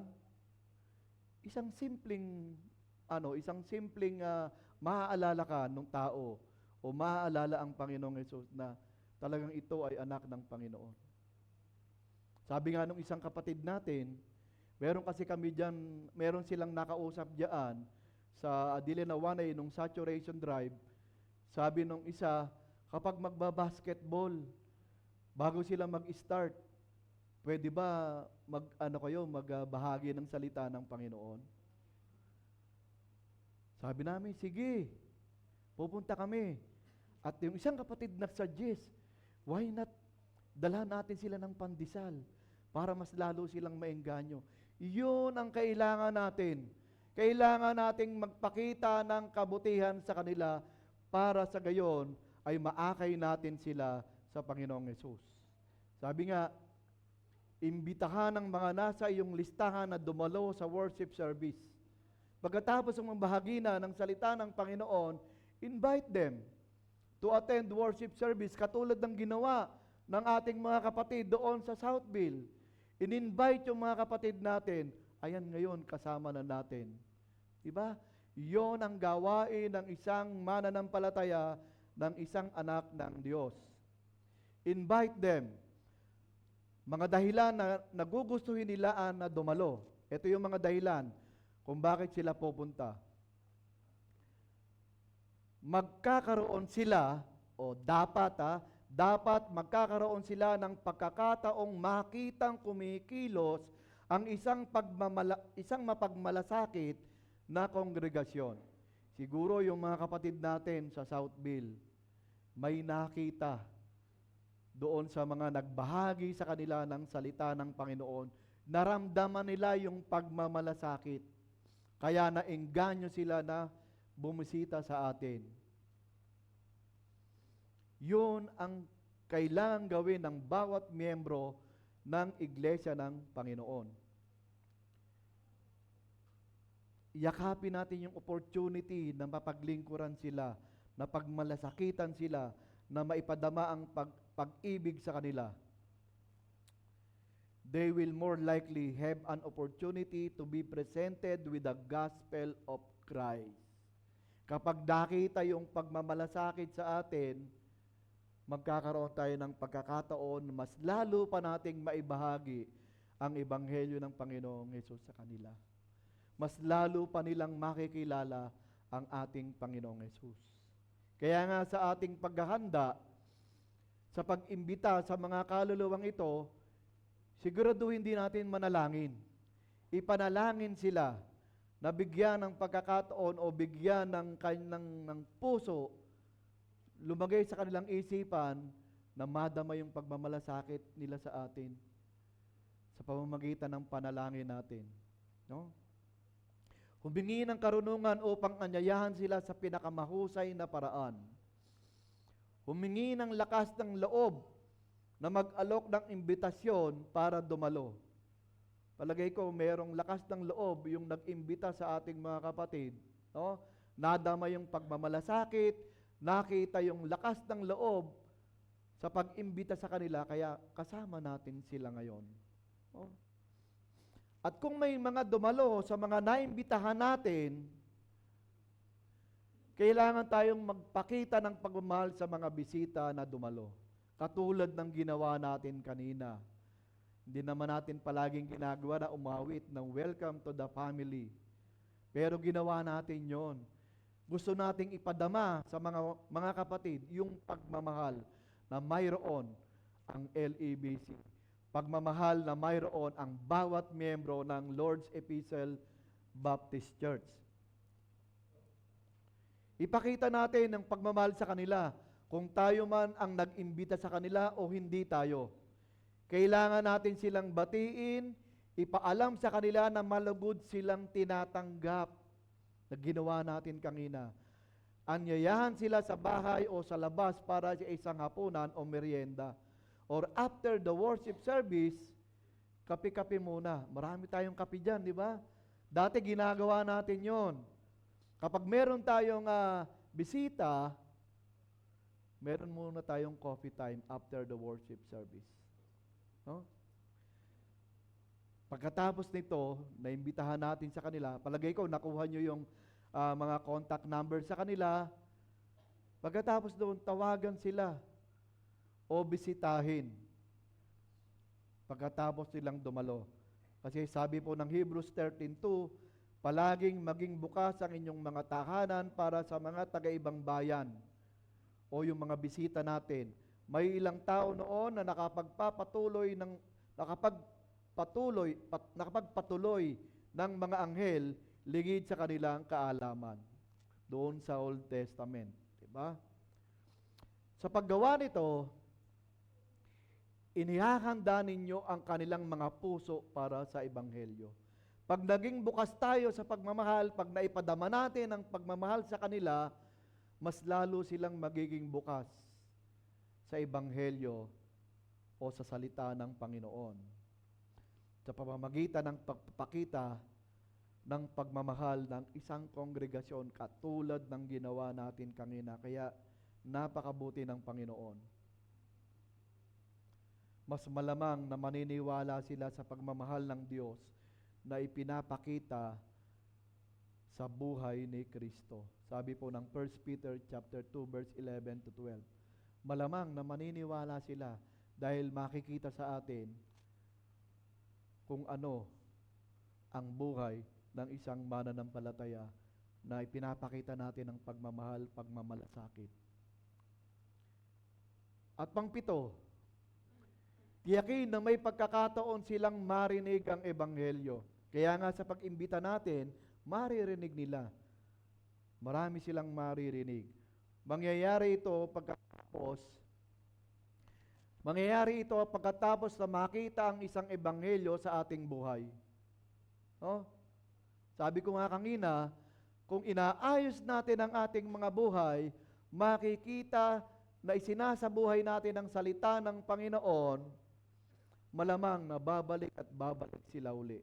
isang simpleng maaalala ka ng tao o maaalala ang Panginoong Hesus na talagang ito ay anak ng Panginoon. Sabi nga nung isang kapatid natin, meron silang nakausap diyan sa Adilena 1A nung Saturation Drive. Sabi nung isa, kapag magbabasketball, bago sila mag-start, pwede ba magbahagi ng salita ng Panginoon? Sabi namin, sige, pupunta kami. At yung isang kapatid nag-suggest, why not dalhan natin sila ng pandesal para mas lalo silang maengganyo. Yun ang kailangan natin. Kailangan nating magpakita ng kabutihan sa kanila para sa gayon ay maakay natin sila sa Panginoong Hesus. Sabi nga, imbitahan ng mga nasa iyong listahan na dumalo sa worship service. Pagkatapos ng bahagi na ng salita ng Panginoon, invite them to attend worship service katulad ng ginawa ng ating mga kapatid doon sa Southville. In-invite yung mga kapatid natin. Ayan ngayon, kasama na natin. Diba? Yon ang gawain ng isang mananampalataya ng isang anak ng Diyos. Invite them. Mga dahilan na nagugustuhin nila na dumalo. Ito yung mga dahilan kung bakit sila pupunta. Magkakaroon sila, o dapat magkakaroon sila ng pagkakataong makitang kumikilos ang isang mapagmalasakit na kongregasyon. Siguro yung mga kapatid natin sa Southville, may nakita doon sa mga nagbahagi sa kanila ng salita ng Panginoon, naramdaman nila yung pagmamalasakit. Kaya naengganyo sila na bumisita sa atin. Yun ang kailangang gawin ng bawat miyembro ng Iglesia ng Panginoon. Yakapin natin yung opportunity na mapaglingkuran sila, na pagmalasakitan sila, na maipadama ang pag-ibig sa kanila. They will more likely have an opportunity to be presented with the gospel of Christ. Kapag nakita yung pagmamalasakit sa atin, magkakaroon tayo ng pagkakataon, mas lalo pa nating maibahagi ang ebanghelyo ng Panginoong Hesus sa kanila. Mas lalo pa nilang makikilala ang ating Panginoong Hesus. Kaya nga sa ating paghahanda, sa pag-imbita sa mga kaluluwang ito, siguraduhin din natin manalangin. Ipanalangin sila na bigyan ng pagkakataon o bigyan ng puso, lumagay sa kanilang isipan na madama yung pagmamalasakit nila sa atin sa pamamagitan ng panalangin natin. No? Humingi ng karunungan upang anyayahan sila sa pinakamahusay na paraan. Humingi ng lakas ng loob na mag-alok ng imbitasyon para dumalo. Palagay ko, mayroong lakas ng loob yung nag-imbita sa ating mga kapatid. No? Nadama yung pagmamalasakit, nakita yung lakas ng loob sa pag-imbita sa kanila, kaya kasama natin sila ngayon. No? At kung may mga dumalo sa mga naimbitahan natin, kailangan tayong magpakita ng pagmamahal sa mga bisita na dumalo. Katulad ng ginawa natin kanina. Hindi naman natin palaging ginagawa na umawit ng welcome to the family. Pero ginawa natin yon. Gusto nating ipadama sa mga kapatid yung pagmamahal na mayroon ang LEBC. Pagmamahal na mayroon ang bawat miyembro ng Lord's Epistle Baptist Church. Ipakita natin ang pagmamahal sa kanila kung tayo man ang nag-imbita sa kanila o hindi tayo. Kailangan natin silang batiin, ipaalam sa kanila na malugod silang tinatanggap na ginawa natin kanina. Anyayahan sila sa bahay o sa labas para sa isang hapunan o merienda. Or after the worship service, kape-kape muna. Marami tayong kape dyan, di ba? Dati ginagawa natin yon. Kapag meron tayong bisita, meron muna tayong coffee time after the worship service. No? Pagkatapos nito, naimbitahan natin sa kanila, palagay ko, nakuha nyo yung mga contact numbers sa kanila. Pagkatapos doon, tawagan sila o bisitahin pagkatapos silang dumalo. Kasi sabi po ng Hebrews 13:2, palaging maging bukas ang inyong mga tahanan para sa mga taga-ibang bayan o yung mga bisita natin. May ilang tao noon na nakapagpatuloy ng mga anghel ligid sa kanilang kaalaman. Doon sa Old Testament. Diba? Sa paggawa nito, inihahanda ninyo ang kanilang mga puso para sa Ebanghelyo. Pag naging bukas tayo sa pagmamahal, pag naipadama natin ang pagmamahal sa kanila, mas lalo silang magiging bukas sa Ebanghelyo o sa salita ng Panginoon. Sa pamamagitan ng pagpapakita ng pagmamahal ng isang kongregasyon katulad ng ginawa natin kanina. Kaya napakabuti ng Panginoon. Mas malamang na maniniwala sila sa pagmamahal ng Diyos na ipinapakita sa buhay ni Kristo. Sabi po ng 1 Peter chapter 2 verse 11 to 12. Malamang na maniniwala sila dahil makikita sa atin kung ano ang buhay ng isang mananampalataya na ipinapakita natin ng pagmamahal, pagmamalasakit. At pangpito, tiyakin na may pagkakataon silang marinig ang Ebanghelyo. Kaya nga sa pag-imbita natin, maririnig nila. Marami silang maririnig. Mangyayari ito pagkatapos na makita ang isang Ebanghelyo sa ating buhay. No? Sabi ko nga kanina, kung inaayos natin ang ating mga buhay, makikita na isinasabuhay natin ang salita ng Panginoon malamang na babalik at babalik sila uli.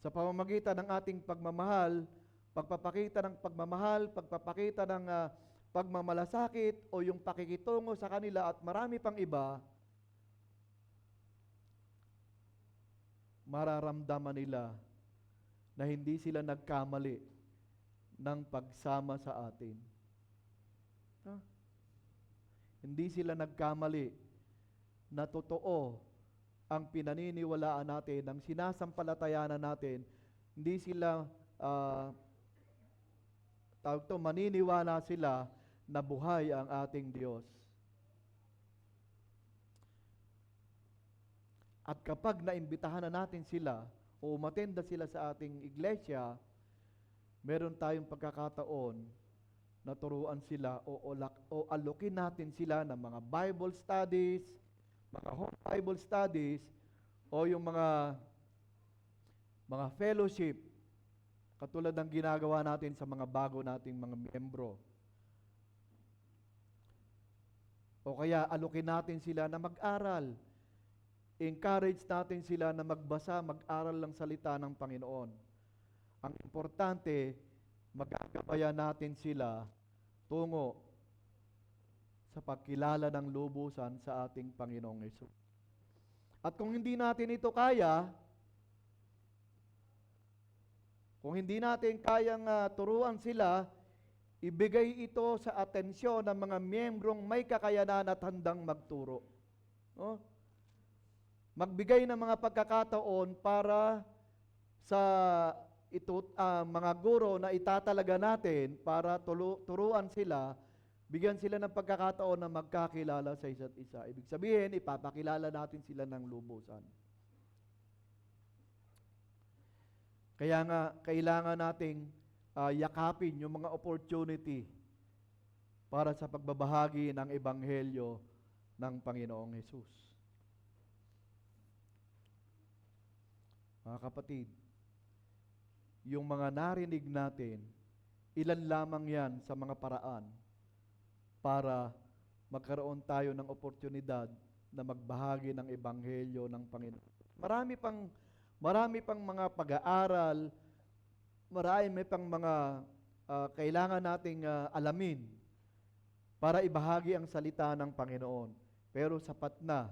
Sa pamamagitan ng ating pagmamahal, pagpapakita ng pagmamahal, pagpapakita ng pagmamalasakit o yung pakikitungo sa kanila at marami pang iba, mararamdaman nila na hindi sila nagkamali ng pagsama sa atin. Hindi sila nagkamali na totoo ang pinaniniwalaan natin, ang sinasampalatayanan natin. Hindi sila maniniwala sila na buhay ang ating Diyos. At kapag naimbitahan na natin sila o umatenda sila sa ating iglesia, meron tayong pagkakataon na turuan sila o alokin natin sila ng mga Bible studies, mga home Bible studies, o yung mga fellowship, katulad ng ginagawa natin sa mga bago nating mga miyembro. O kaya alokin natin sila na mag-aral. Encourage natin sila na magbasa, mag-aral ng salita ng Panginoon. Ang importante, magagabayan natin sila tungo sa pagkilala ng lubusan sa ating Panginoong Hesus. At kung hindi natin ito kaya, kung hindi natin kayang turuan sila, ibigay ito sa atensyon ng mga miyembrong may kakayanan at handang magturo. No? Magbigay ng mga pagkakataon para sa mga guro na itatalaga natin para turuan sila, bigyan sila ng pagkakataon na magkakilala sa isa't isa. Ibig sabihin, ipapakilala natin sila ng lubusan. Kaya nga, kailangan nating yakapin yung mga opportunity para sa pagbabahagi ng Ebanghelyo ng Panginoong Hesus. Mga kapatid, yung mga narinig natin, ilan lamang yan sa mga paraan para magkaroon tayo ng oportunidad na magbahagi ng Ebanghelyo ng Panginoon. Marami pang mga pag-aaral, marami pang mga kailangan nating alamin para ibahagi ang salita ng Panginoon. Pero sapat na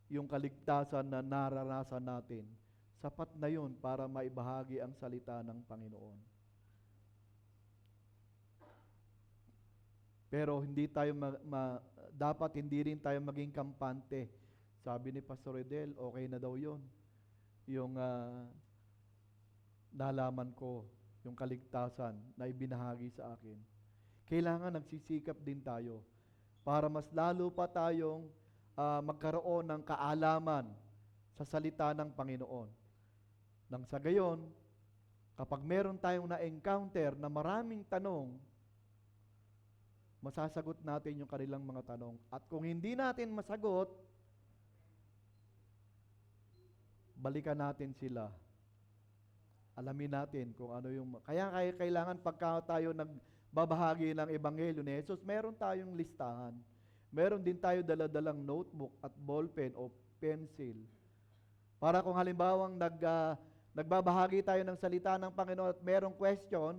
yung kaligtasan na naranasan natin. Sapat na yun para maibahagi ang salita ng Panginoon. Pero dapat hindi rin tayo maging kampante. Sabi ni Pastor Edel, okay na daw yun. Yung nalaman ko, yung kaligtasan na ibinahagi sa akin. Kailangan nagsisikap din tayo para mas lalo pa tayong magkaroon ng kaalaman sa salita ng Panginoon. Nang sa gayon, kapag meron tayong na-encounter na maraming tanong, masasagot natin yung kanilang mga tanong. At kung hindi natin masagot, balikan natin sila. Alamin natin kung ano yung... Kaya kailangan pagka tayo nagbabahagi ng Ebanghelyo ni Jesus, meron tayong listahan. Meron din tayo daladalang notebook at ballpen o pencil. Para kung halimbawang nagbabahagi tayo ng salita ng Panginoon at merong question,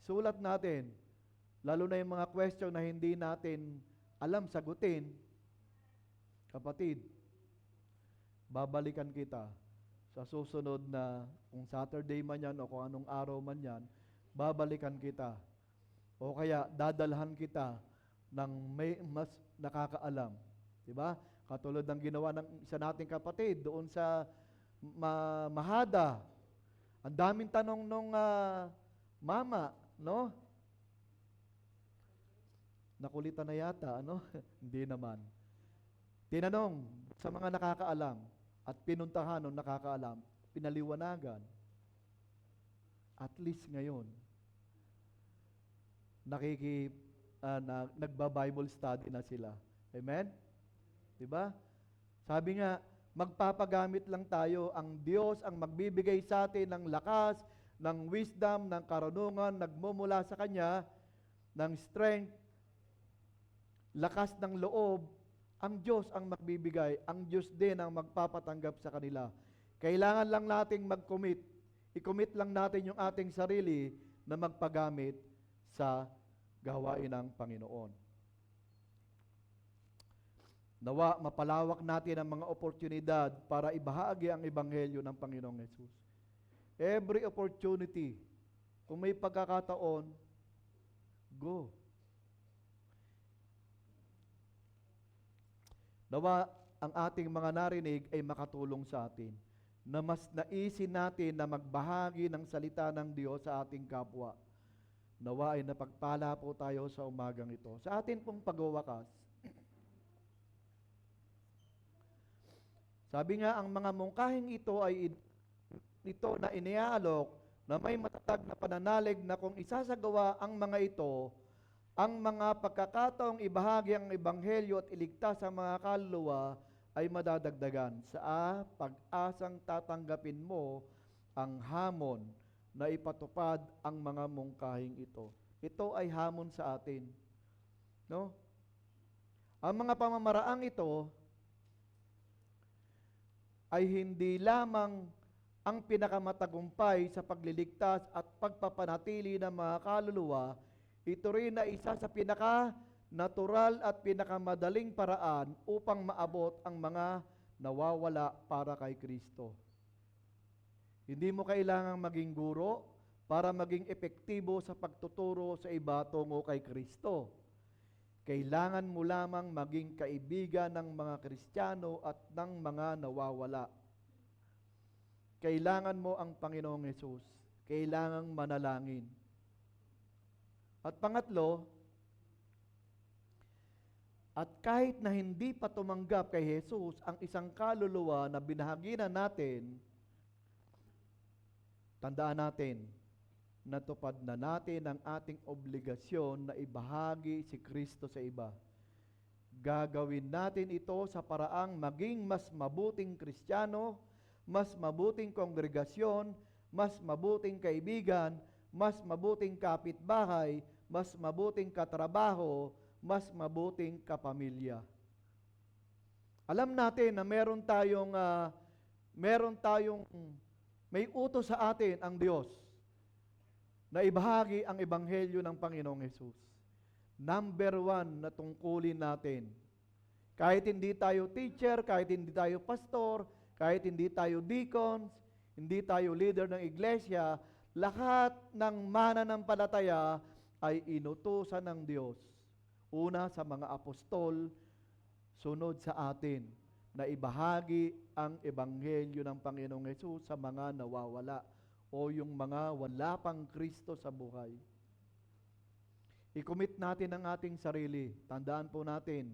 sulat natin. Lalo na yung mga question na hindi natin alam sagutin. Kapatid, babalikan kita sa susunod na kung Saturday man yan o kung anong araw man yan, babalikan kita. O kaya dadalhan kita ng may mas nakakaalam. Diba? Katulad ng ginawa ng isa nating kapatid doon sa Mahada. Ang daming tanong nung mama, no? Nakulitan na yata, ano? Hindi naman. Tinanong sa mga nakakaalam at pinuntahan ng nakakaalam, pinaliwanagan. At least ngayon, nagba-Bible study na sila. Amen? Diba? Sabi nga, magpapagamit lang tayo. Ang Diyos ang magbibigay sa atin ng lakas, ng wisdom, ng karunungan, nagmumula sa Kanya, ng strength, lakas ng loob, Ang Diyos ang magbibigay, ang Diyos din ang magpapatanggap sa kanila. Kailangan lang nating mag-commit. I-commit lang natin yung ating sarili na magpagamit sa gawain ng Panginoon. Nawa, mapalawak natin ang mga oportunidad para ibahagi ang Ebanghelyo ng Panginoong Yesus. Every opportunity, kung may pagkakataon, go. Nawa, ang ating mga narinig ay makatulong sa atin na mas naisin natin na magbahagi ng salita ng Diyos sa ating kapwa. Nawa ay napagpala po tayo sa umagang ito. Sa atin pong pagwawakas, sabi nga, ang mga mungkahing ito ay ito na iniaalok na may matatag na pananalig na kung isasagawa ang mga ito, ang mga pagkakataong ibahagi ang Ebanghelyo at iligtas ang mga kaluluwa ay madadagdagan sa pag-asang tatanggapin mo ang hamon na ipatupad ang mga mungkahing ito. Ito ay hamon sa atin. No? Ang mga pamamaraang ito ay hindi lamang ang pinakamatagumpay sa pagliligtas at pagpapanatili ng mga kaluluwa, ito rin na isa sa pinaka-natural at pinakamadaling paraan upang maabot ang mga nawawala para kay Kristo. Hindi mo kailangang maging guro para maging epektibo sa pagtuturo sa iba tungo kay Kristo. Kailangan mo lamang maging kaibigan ng mga Kristiyano at ng mga nawawala. Kailangan mo ang Panginoong Yesus. Kailangang manalangin. At pangatlo, at kahit na hindi pa tumanggap kay Jesus ang isang kaluluwa na binahaginan natin, tandaan natin, natupad na natin ang ating obligasyon na ibahagi si Kristo sa iba. Gagawin natin ito sa paraang maging mas mabuting Kristiyano, mas mabuting kongregasyon, mas mabuting kaibigan, mas mabuting kapitbahay, mas mabuting katrabaho, mas mabuting kapamilya. Alam natin na may utos sa atin ang Diyos na ibahagi ang Ebanghelyo ng Panginoong Yesus. Number 1 na tungkulin natin. Kahit hindi tayo teacher, kahit hindi tayo pastor, kahit hindi tayo deacons, hindi tayo leader ng iglesia, lahat ng mananampalataya ay inutusan ng Diyos. Una sa mga apostol, sunod sa atin, na ibahagi ang Ebanghelyo ng Panginoong Yesus sa mga nawawala o yung mga wala pang Kristo sa buhay. I-commit natin ang ating sarili. Tandaan po natin,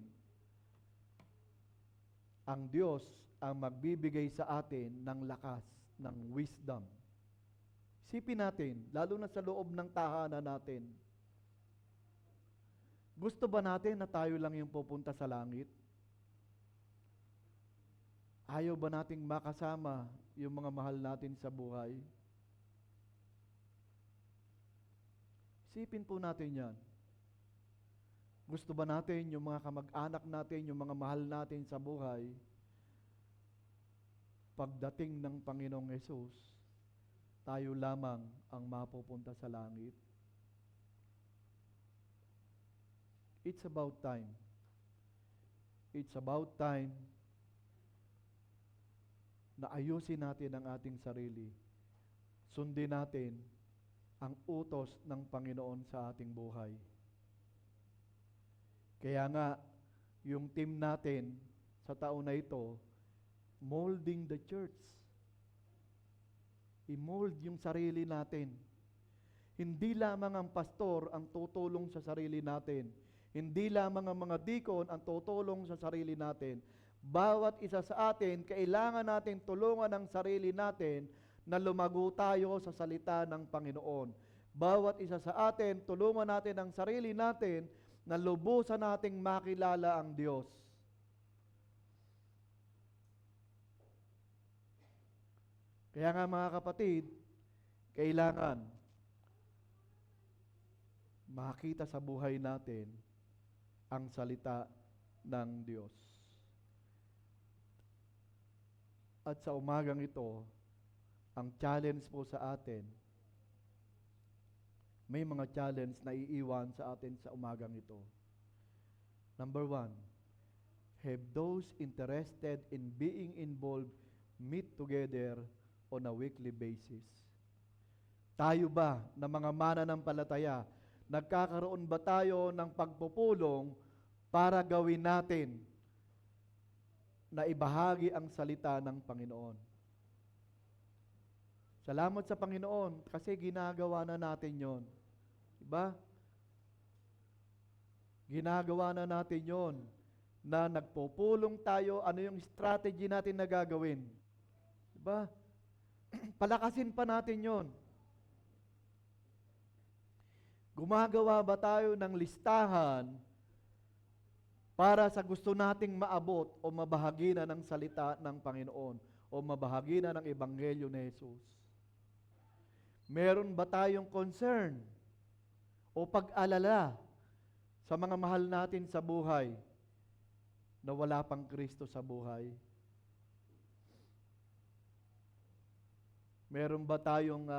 ang Diyos ang magbibigay sa atin ng lakas, ng wisdom. Isipin natin, lalo na sa loob ng tahanan natin, gusto ba natin na tayo lang yung pupunta sa langit? Ayaw ba nating makasama yung mga mahal natin sa buhay? Isipin po natin yan. Gusto ba natin yung mga kamag-anak natin, yung mga mahal natin sa buhay, pagdating ng Panginoong Yesus, tayo lamang ang mapupunta sa langit? It's about time. It's about time na ayusin natin ang ating sarili. Sundin natin ang utos ng Panginoon sa ating buhay. Kaya nga, yung team natin sa taon na ito, molding the church. I-mold yung sarili natin. Hindi lamang ang pastor ang tutulong sa sarili natin. Hindi lamang ang mga deacon ang tutulong sa sarili natin. Bawat isa sa atin, kailangan natin tulungan ang sarili natin na lumago tayo sa salita ng Panginoon. Bawat isa sa atin, tulungan natin ang sarili natin na lubusan nating makilala ang Diyos. Kaya nga mga kapatid, kailangan makita sa buhay natin ang salita ng Diyos. At sa umagang ito, ang challenge po sa atin, may mga challenge na iiwan sa atin sa umagang ito. Number 1, have those interested in being involved meet together on a weekly basis. Tayo ba na mga mananampalataya, nagkakaroon ba tayo ng pagpupulong para gawin natin na ibahagi ang salita ng Panginoon? Salamat sa Panginoon kasi ginagawa na natin yon. Diba? Ginagawa na natin yon na nagpupulong tayo, ano yung strategy natin na gagawin. Diba? Palakasin pa natin yon. Gumagawa ba tayo ng listahan para sa gusto nating maabot o mabahagi na ng salita ng Panginoon o mabahagi na ng Ebanghelyo ni Jesus? Meron ba tayong concern o pag-alala sa mga mahal natin sa buhay na wala pang Kristo sa buhay? Meron ba tayong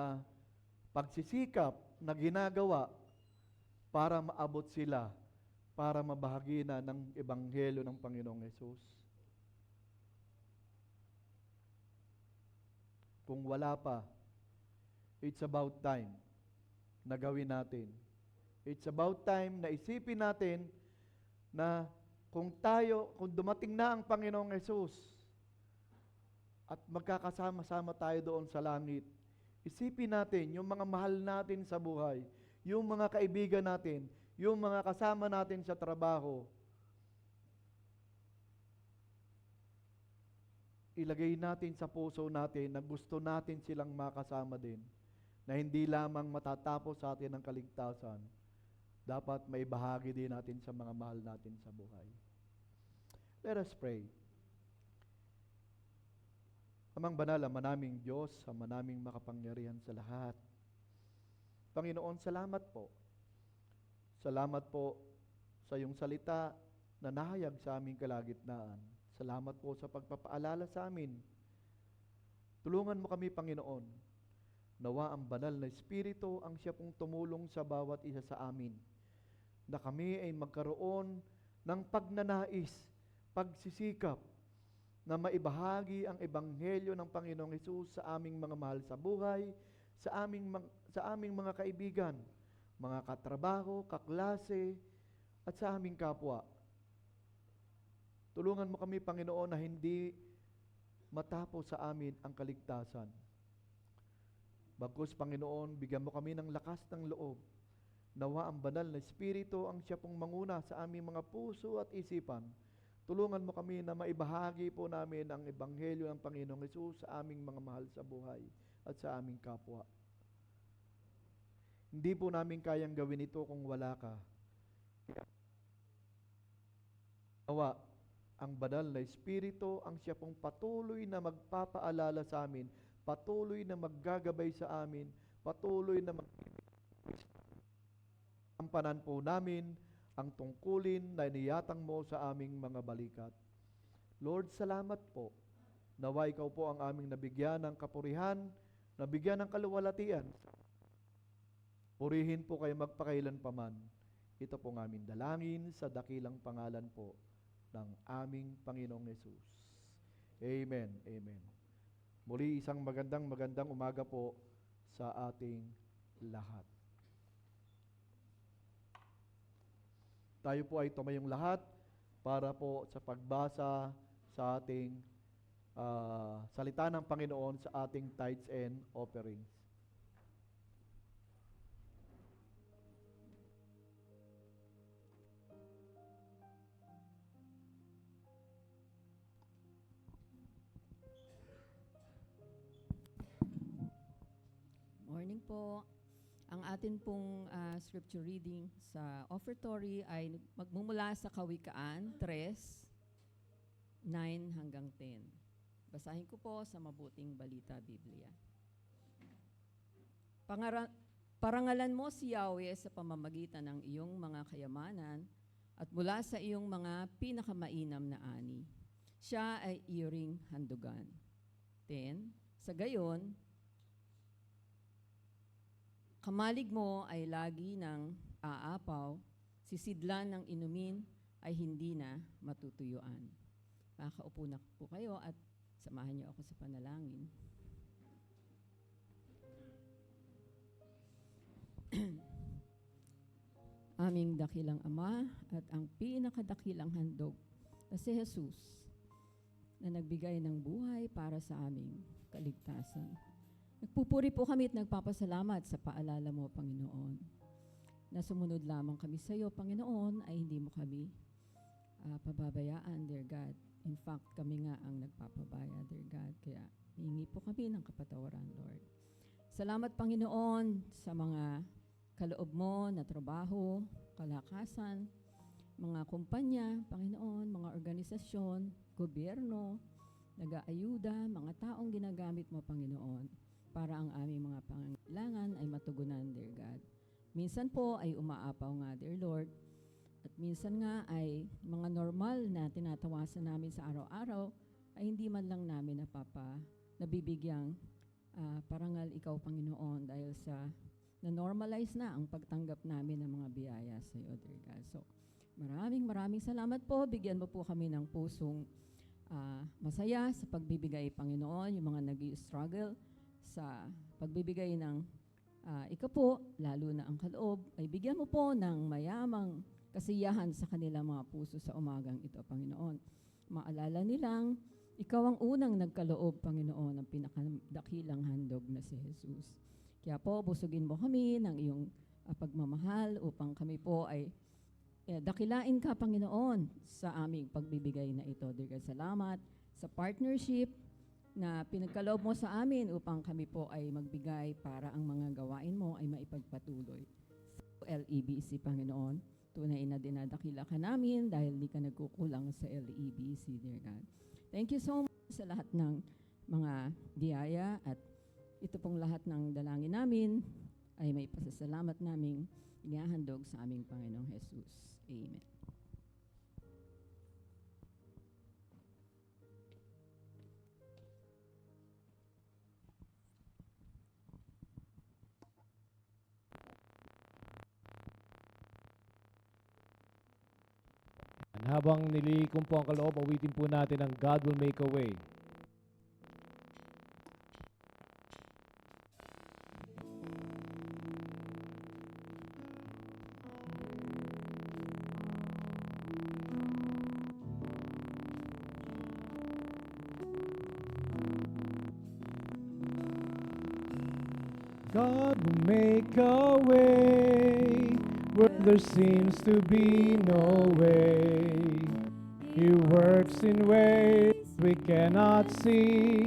pagsisikap na ginagawa para maabot sila, para mabahagi na ng Ebanghelyo ng Panginoong Hesus? Kung wala pa, it's about time na gawin natin. It's about time na isipin natin na kung dumating na ang Panginoong Hesus at magkakasama-sama tayo doon sa langit, isipin natin yung mga mahal natin sa buhay, yung mga kaibigan natin, yung mga kasama natin sa trabaho. Ilagay natin sa puso natin na gusto natin silang makasama din, na hindi lamang matatapos sa atin ang kaligtasan, dapat may bahagi din natin sa mga mahal natin sa buhay. Let us pray. Amang banal, ang manaming Diyos, ang manaming makapangyarihan sa lahat. Panginoon, salamat po. Salamat po sa iyong salita na nahayag sa aming kalagitnaan. Salamat po sa pagpapaalala sa amin. Tulungan mo kami, Panginoon. Nawa ang banal na Espiritu ang siya pong tumulong sa bawat isa sa amin, na kami ay magkaroon ng pagnanais, pagsisikap, na maibahagi ang Ebanghelyo ng Panginoong Hesus sa aming mga mahal sa buhay, sa aming mga kaibigan, mga katrabaho, kaklase, at sa aming kapwa. Tulungan mo kami, Panginoon, na hindi matapos sa amin ang kaligtasan. Bagkus, Panginoon, bigyan mo kami ng lakas ng loob. Nawa ang banal na Espiritu ang siya pong manguna sa aming mga puso at isipan. Tulungan mo kami na maibahagi po namin ang Ebanghelyo ng Panginoong Hesus sa aming mga mahal sa buhay at sa aming kapwa. Hindi po namin kayang gawin ito kung wala ka. Nawa, ang banal na Espiritu ang siya pong patuloy na magpapaalala sa amin, patuloy na maggagabay sa amin, patuloy na Ampanan po namin ang tungkulin na iniyatang mo sa aming mga balikat. Lord, salamat po. Nawa ikaw po ang aming nabigyan ng kapurihan, nabigyan ng kaluwalhatian. Purihin po kayo magpakailan paman. Ito po ng aming dalangin sa dakilang pangalan po ng aming Panginoong Hesus. Amen. Amen. Muli isang magandang umaga po sa ating lahat. Tayo po ay tumayong lahat para po sa pagbasa sa ating salita ng Panginoon sa ating tithes and offerings. Morning po. Ang atin pong scripture reading sa offertory ay magmumula sa Kawikaan 3:9 hanggang 10. Basahin ko po sa Mabuting Balita Biblia. Parangalan mo si Yahweh sa pamamagitan ng iyong mga kayamanan at mula sa iyong mga pinakamainam na ani. Siya ay iyong handugan. 10. Sa gayon, kamalig mo ay lagi ng aapaw, sisidlan ng inumin ay hindi na matutuyuan. Makakaupo na po kayo at samahan niyo ako sa panalangin. Aming dakilang Ama at ang pinakadakilang handog na si Jesus na nagbigay ng buhay para sa aming kaligtasan. Nagpupuri po kami at nagpapasalamat sa paalala mo, Panginoon, na sumunod lamang kami sa iyo, Panginoon, ay hindi mo kami pababayaan, dear God. In fact, kami nga ang nagpapabaya, dear God. Kaya hihingi po kami ng kapatawaran, Lord. Salamat, Panginoon, sa mga kaloob mo na trabaho, kalakasan, mga kumpanya, Panginoon, mga organisasyon, gobyerno, nag-aayuda, mga taong ginagamit mo, Panginoon, para ang aming mga pangangailangan ay matugunan, dear God. Minsan po ay umaapaw nga, dear Lord, at minsan nga ay mga normal na tinatawasan namin sa araw-araw ay hindi man lang namin nabibigyang parangal ikaw, Panginoon, dahil sa na-normalize na ang pagtanggap namin ng mga biyaya sa iyo, dear God. So, maraming salamat po. Bigyan mo po kami ng pusong masaya sa pagbibigay, Panginoon, yung mga nag-i-struggle sa pagbibigay ng ikaw po, lalo na ang kaloob, ay bigyan mo po ng mayamang kasiyahan sa kanilang mga puso sa umagang ito, Panginoon. Maalala nilang, ikaw ang unang nagkaloob, Panginoon, ng pinakadakilang handog na si Jesus. Kaya po, busugin mo kami ng iyong pagmamahal upang kami po ay dakilain ka, Panginoon, sa aming pagbibigay na ito. Dear God, salamat sa partnership na pinagkaloob mo sa amin upang kami po ay magbigay para ang mga gawain mo ay maipagpatuloy. Sa LEBC, Panginoon, tunay na dinadakila ka namin dahil di ka nagkukulang sa LEBC, dear God. Thank you so much sa lahat ng mga biyaya at ito pong lahat ng dalangin namin ay may pasasalamat naming inihahandog sa aming Panginoong Jesus. Amen. Habang nilikom po ang kaloob, awitin po natin ang God Will Make a Way. God will make a way where there seems to be no way. He works in ways we cannot see.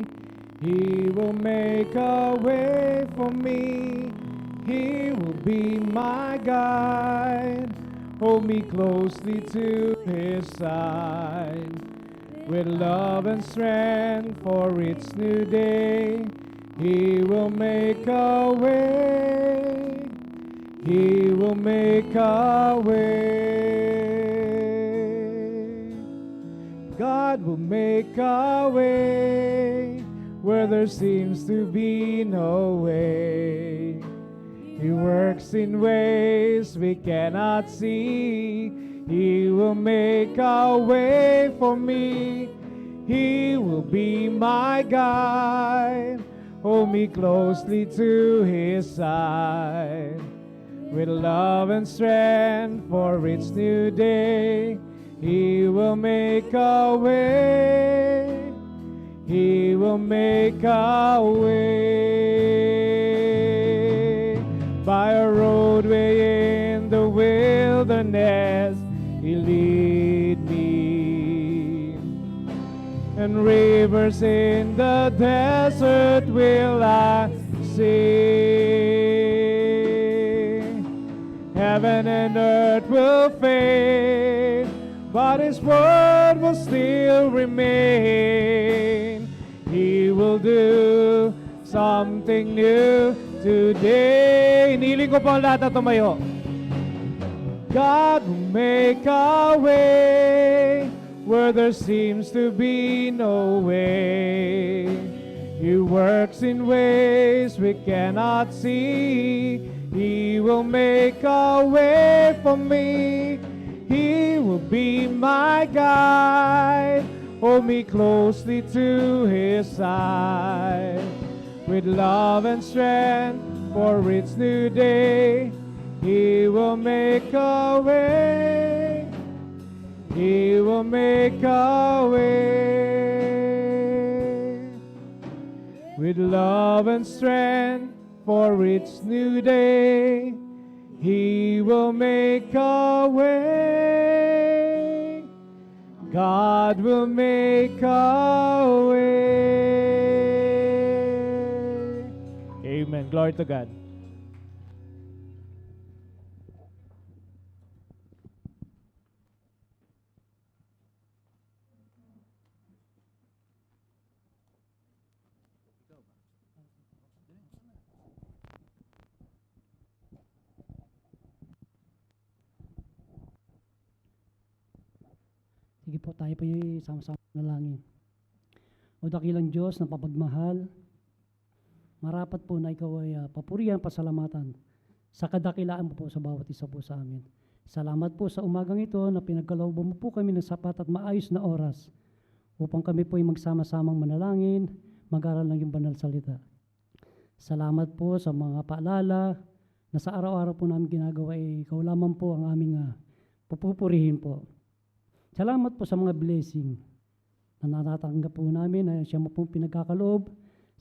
He will make a way for me. He will be my guide. Hold me closely to His side. With love and strength for its new day, He will make a way. He will make a way. God will make a way where there seems to be no way. He works in ways we cannot see. He will make a way for me. He will be my guide. Hold me closely to His side. With love and strength for its new day, He will make a way. He will make a way. By a roadway in the wilderness, He lead me. And rivers in the desert will I see. Heaven and earth will fade, but His word will still remain. He will do something new today. Iniling ko po ang lahat na tumayo. God will make a way where there seems to be no way. He works in ways we cannot see. He will make a way for me. He will be my guide. Hold me closely to His side. With love and strength for its new day, He will make a way. He will make a way. With love and strength for its new day, He will make a way. God will make a way. Amen. Glory to God. Sige po, tayo po yung sama-sama nalangin. O dakilang Diyos na papagmahal, marapat po na ikaw ay papurihan, pasalamatan sa kadakilaan mo po sa bawat isa po sa amin. Salamat po sa umagang ito na pinagkalooban mo po kami ng sapat at maayos na oras upang kami po ay magsama-samang manalangin, mag-aral ng iyong banal salita. Salamat po sa mga paalala na sa araw-araw po namin ginagawa ay ikaw lamang po ang aming pupupurihin po. Salamat po sa mga blessing na natatanggap po namin na siya mo pong pinagkakaloob.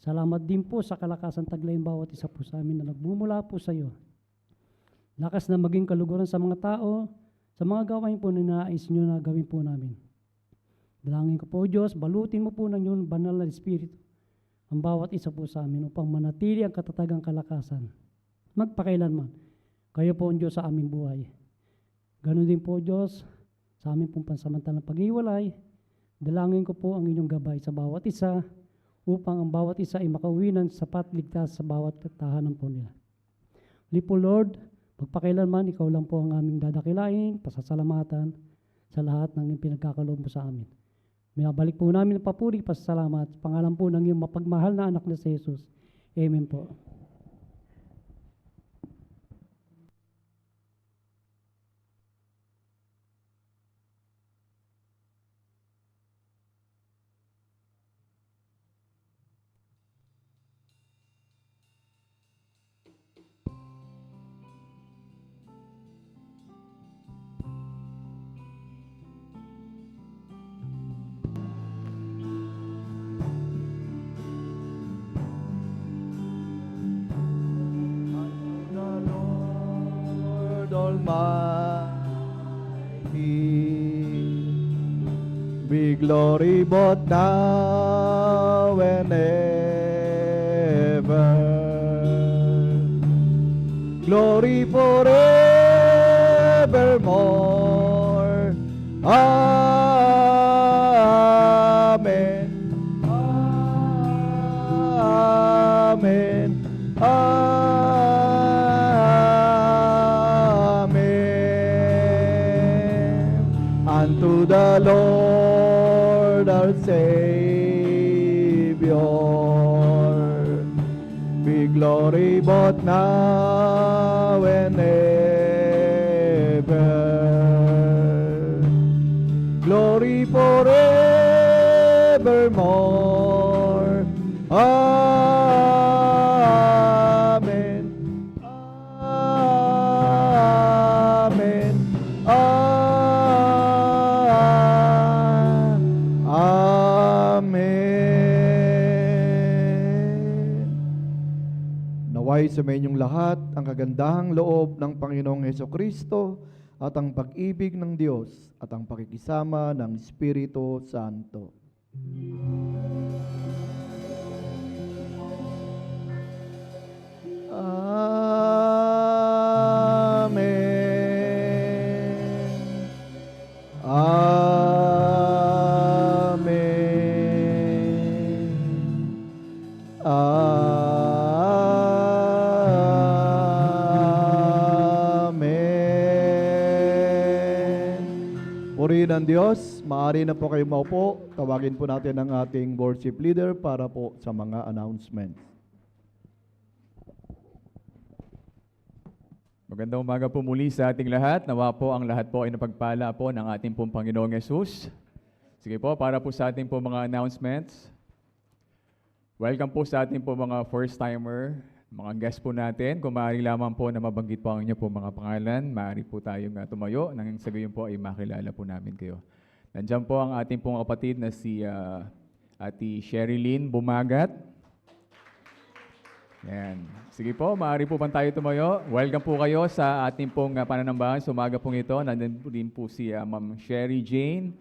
Salamat din po sa kalakasan taglayin bawat isa po sa amin na nagmumula po sa iyo. Lakas na maging kaluguran sa mga tao, sa mga gawain po na nais nyo na gawin po namin. Dalangin ko po Diyos, balutin mo po ng iyong banal na Espiritu ang bawat isa po sa amin upang manatili ang katatagang kalakasan. Magpakailanman, kayo po ang Diyos sa aming buhay. Ganon din po Diyos, sa aming pong pansamantalang pag-iwalay, dalangin ko po ang inyong gabay sa bawat isa upang ang bawat isa ay makauwi ng sapat ligtas sa bawat tahanan po nila. Uli po Lord, magpakailanman ikaw lang po ang aming dadakilain, pasasalamatan sa lahat ng pinagkakaloob mo sa amin. Minabalik po namin ang papuri, pasasalamat sa pangalan po ng iyong mapagmahal na anak na si Jesus. Amen po. Be glory both now and ever. Glory forevermore. Amen. Amen. Amen. Unto the Lord our Savior be glory both now and ever. Glory forevermore. Amen. Amen. Naway sumayin yung lahat ang kagandahang loob ng Panginoong Hesukristo at ang pag-ibig ng Diyos at ang pakikisama ng Espiritu Santo. Amen. Purihin ng Diyos, maaari na po kayo maupo. Tawagin po natin ang ating worship leader para po sa mga announcements. Magandang umaga po muli sa ating lahat. Nawa po ang lahat po ay napagpala po ng ating pong Panginoong Yesus. Sige po, para po sa ating po mga announcements. Welcome po sa ating po mga first-timer, mga guest po natin. Kung maaari lamang po na mabanggit po ang inyo po mga pangalan, maaari po tayong tumayo. Nang sa gayon po ay makilala po namin kayo. Nandiyan po ang ating pong kapatid na si Ate Sherilyn Bumagat. Yan. Sige po, maaari po bang tayo tumayo? Welcome po kayo sa ating pong pananambahan sa umaga pong ito. Nandun po din po si Ma'am Sherry Jane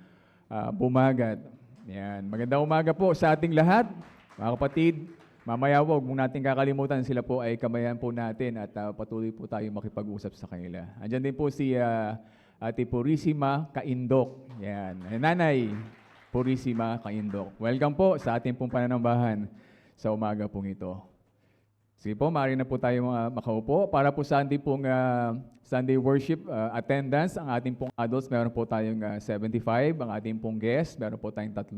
Bumagat. Yan. Magandang umaga po sa ating lahat. Mga kapatid, mamaya huwag mong natin kakalimutan, sila po ay kamayan po natin at patuloy po tayo makipag-usap sa kanila. Andyan din po si Ate Purisima Kaindok. Yan. Nanay Purisima Kaindok. Welcome po sa ating pong pananambahan sa umaga pong ito. Sige po, maaari na po tayo makaupo. Para po sa ating pong Sunday worship attendance, ang ating pong adults, meron po tayong 75. Ang ating pong guests, meron po tayong 3.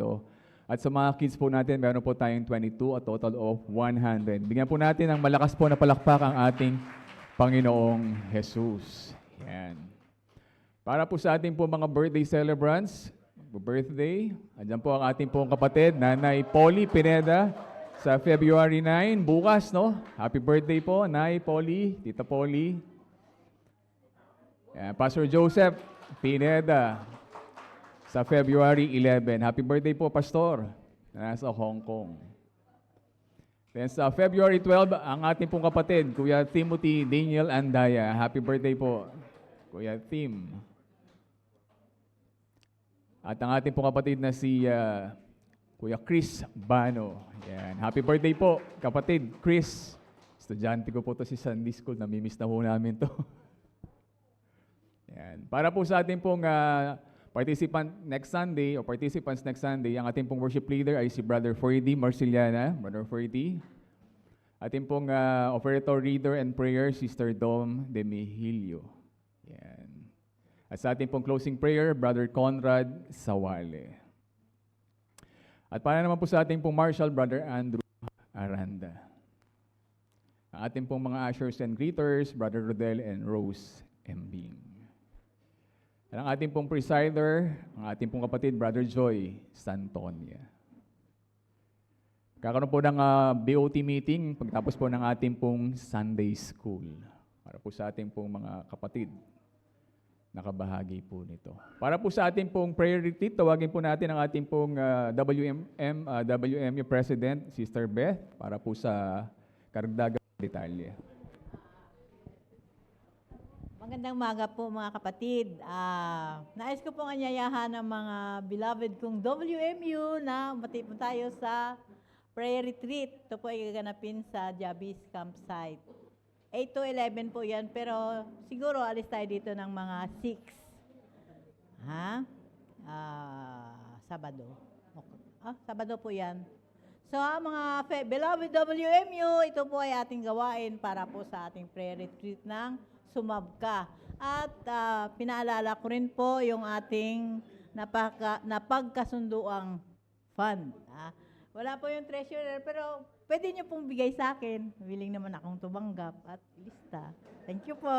At sa mga kids po natin, meron po tayong 22, a total of 100. Bigyan po natin ng malakas po na palakpak ang ating Panginoong Jesus. Yan. Para po sa ating po mga birthday celebrants, birthday, andyan po ang ating pong kapatid, Nanay Polly Pineda, sa February 9, bukas, no? Happy birthday po, Nay Polly, Tita Polly. Pastor Joseph Pineda, sa February 11. Happy birthday po, Pastor, na nasa Hong Kong. Then sa February 12, ang ating pong kapatid, Kuya Timothy Daniel Andaya. Happy birthday po, Kuya Tim. At ang ating pong kapatid na si Kuya Chris Bano. Yan. Happy birthday po, kapatid Chris. Estudyante ko po to si Sunday School. Namimiss na po namin to. Yan. Para po sa ating pong participants next Sunday, ang ating pong worship leader ay si Brother Ferdy Marciliana. Brother Ferdy. Ating pong operator reader and prayer, Sister Dom de Mihilio. Yan. At sa ating pong closing prayer, Brother Conrad Sawale. At para naman po sa ating pong Marshal, Brother Andrew Aranda. Ang ating pong mga ushers and greeters, Brother Rodel and Rose Embing. At ang ating pong presider, ang ating pong kapatid, Brother Joy Santonia. Kakaroon po ng BOT meeting pagtapos po ng ating pong Sunday School. Para po sa ating pong mga kapatid. Nakabahagi po nito. Para po sa ating pong prayer retreat, tawagin po natin ang ating pong WMU President, Sister Beth, para po sa karagdagang detalye. Magandang umaga po mga kapatid. Nais ko pong anyayahan ng mga beloved kong WMU na umati po tayo sa prayer retreat. Ito po ay gaganapin sa Jabis Campsite. 8 to 11 po yan, pero siguro alis tayo dito ng mga 6. Sabado. Sabado po yan. So, mga beloved WMU, ito po ay ating gawain para po sa ating prayer retreat ng Sumabka. At pinaalala ko rin po yung ating napagkasunduang fund. Wala po yung treasurer, pero pwede nyo pong bigay sa akin. Willing naman akong tumanggap at lista. Thank you po.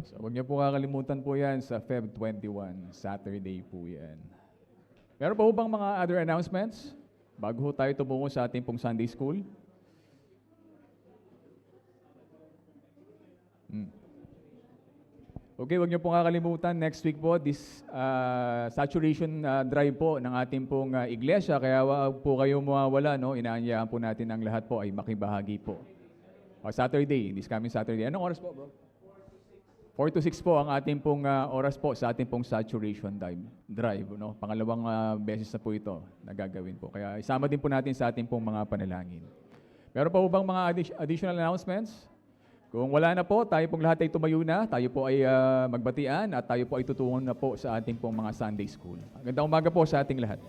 So, huwag niyo po kakalimutan po yan sa Feb 21, Saturday po yan. Meron pa po bang mga other announcements? Bago tayo tumungo sa ating pong Sunday School? Okay, huwag niyo pong kakalimutan, next week po, this saturation drive po ng ating pong iglesia, kaya wag po kayo mawawala, no? Inaanyayahan po natin ang lahat po ay makibahagi po. Saturday, this coming Saturday. Anong oras po, bro? 4 to 6 po ang ating pong oras po sa ating pong saturation drive, no? Pangalawang beses na po ito na gagawin po. Kaya isama din po natin sa ating pong mga panalangin. Meron pa po bang mga additional announcements? Kung wala na po, tayo pong lahat ay tumayo na, tayo po ay magbatian at tayo po ay tutungon na po sa ating pong mga Sunday School. Magandang umaga po sa ating lahat.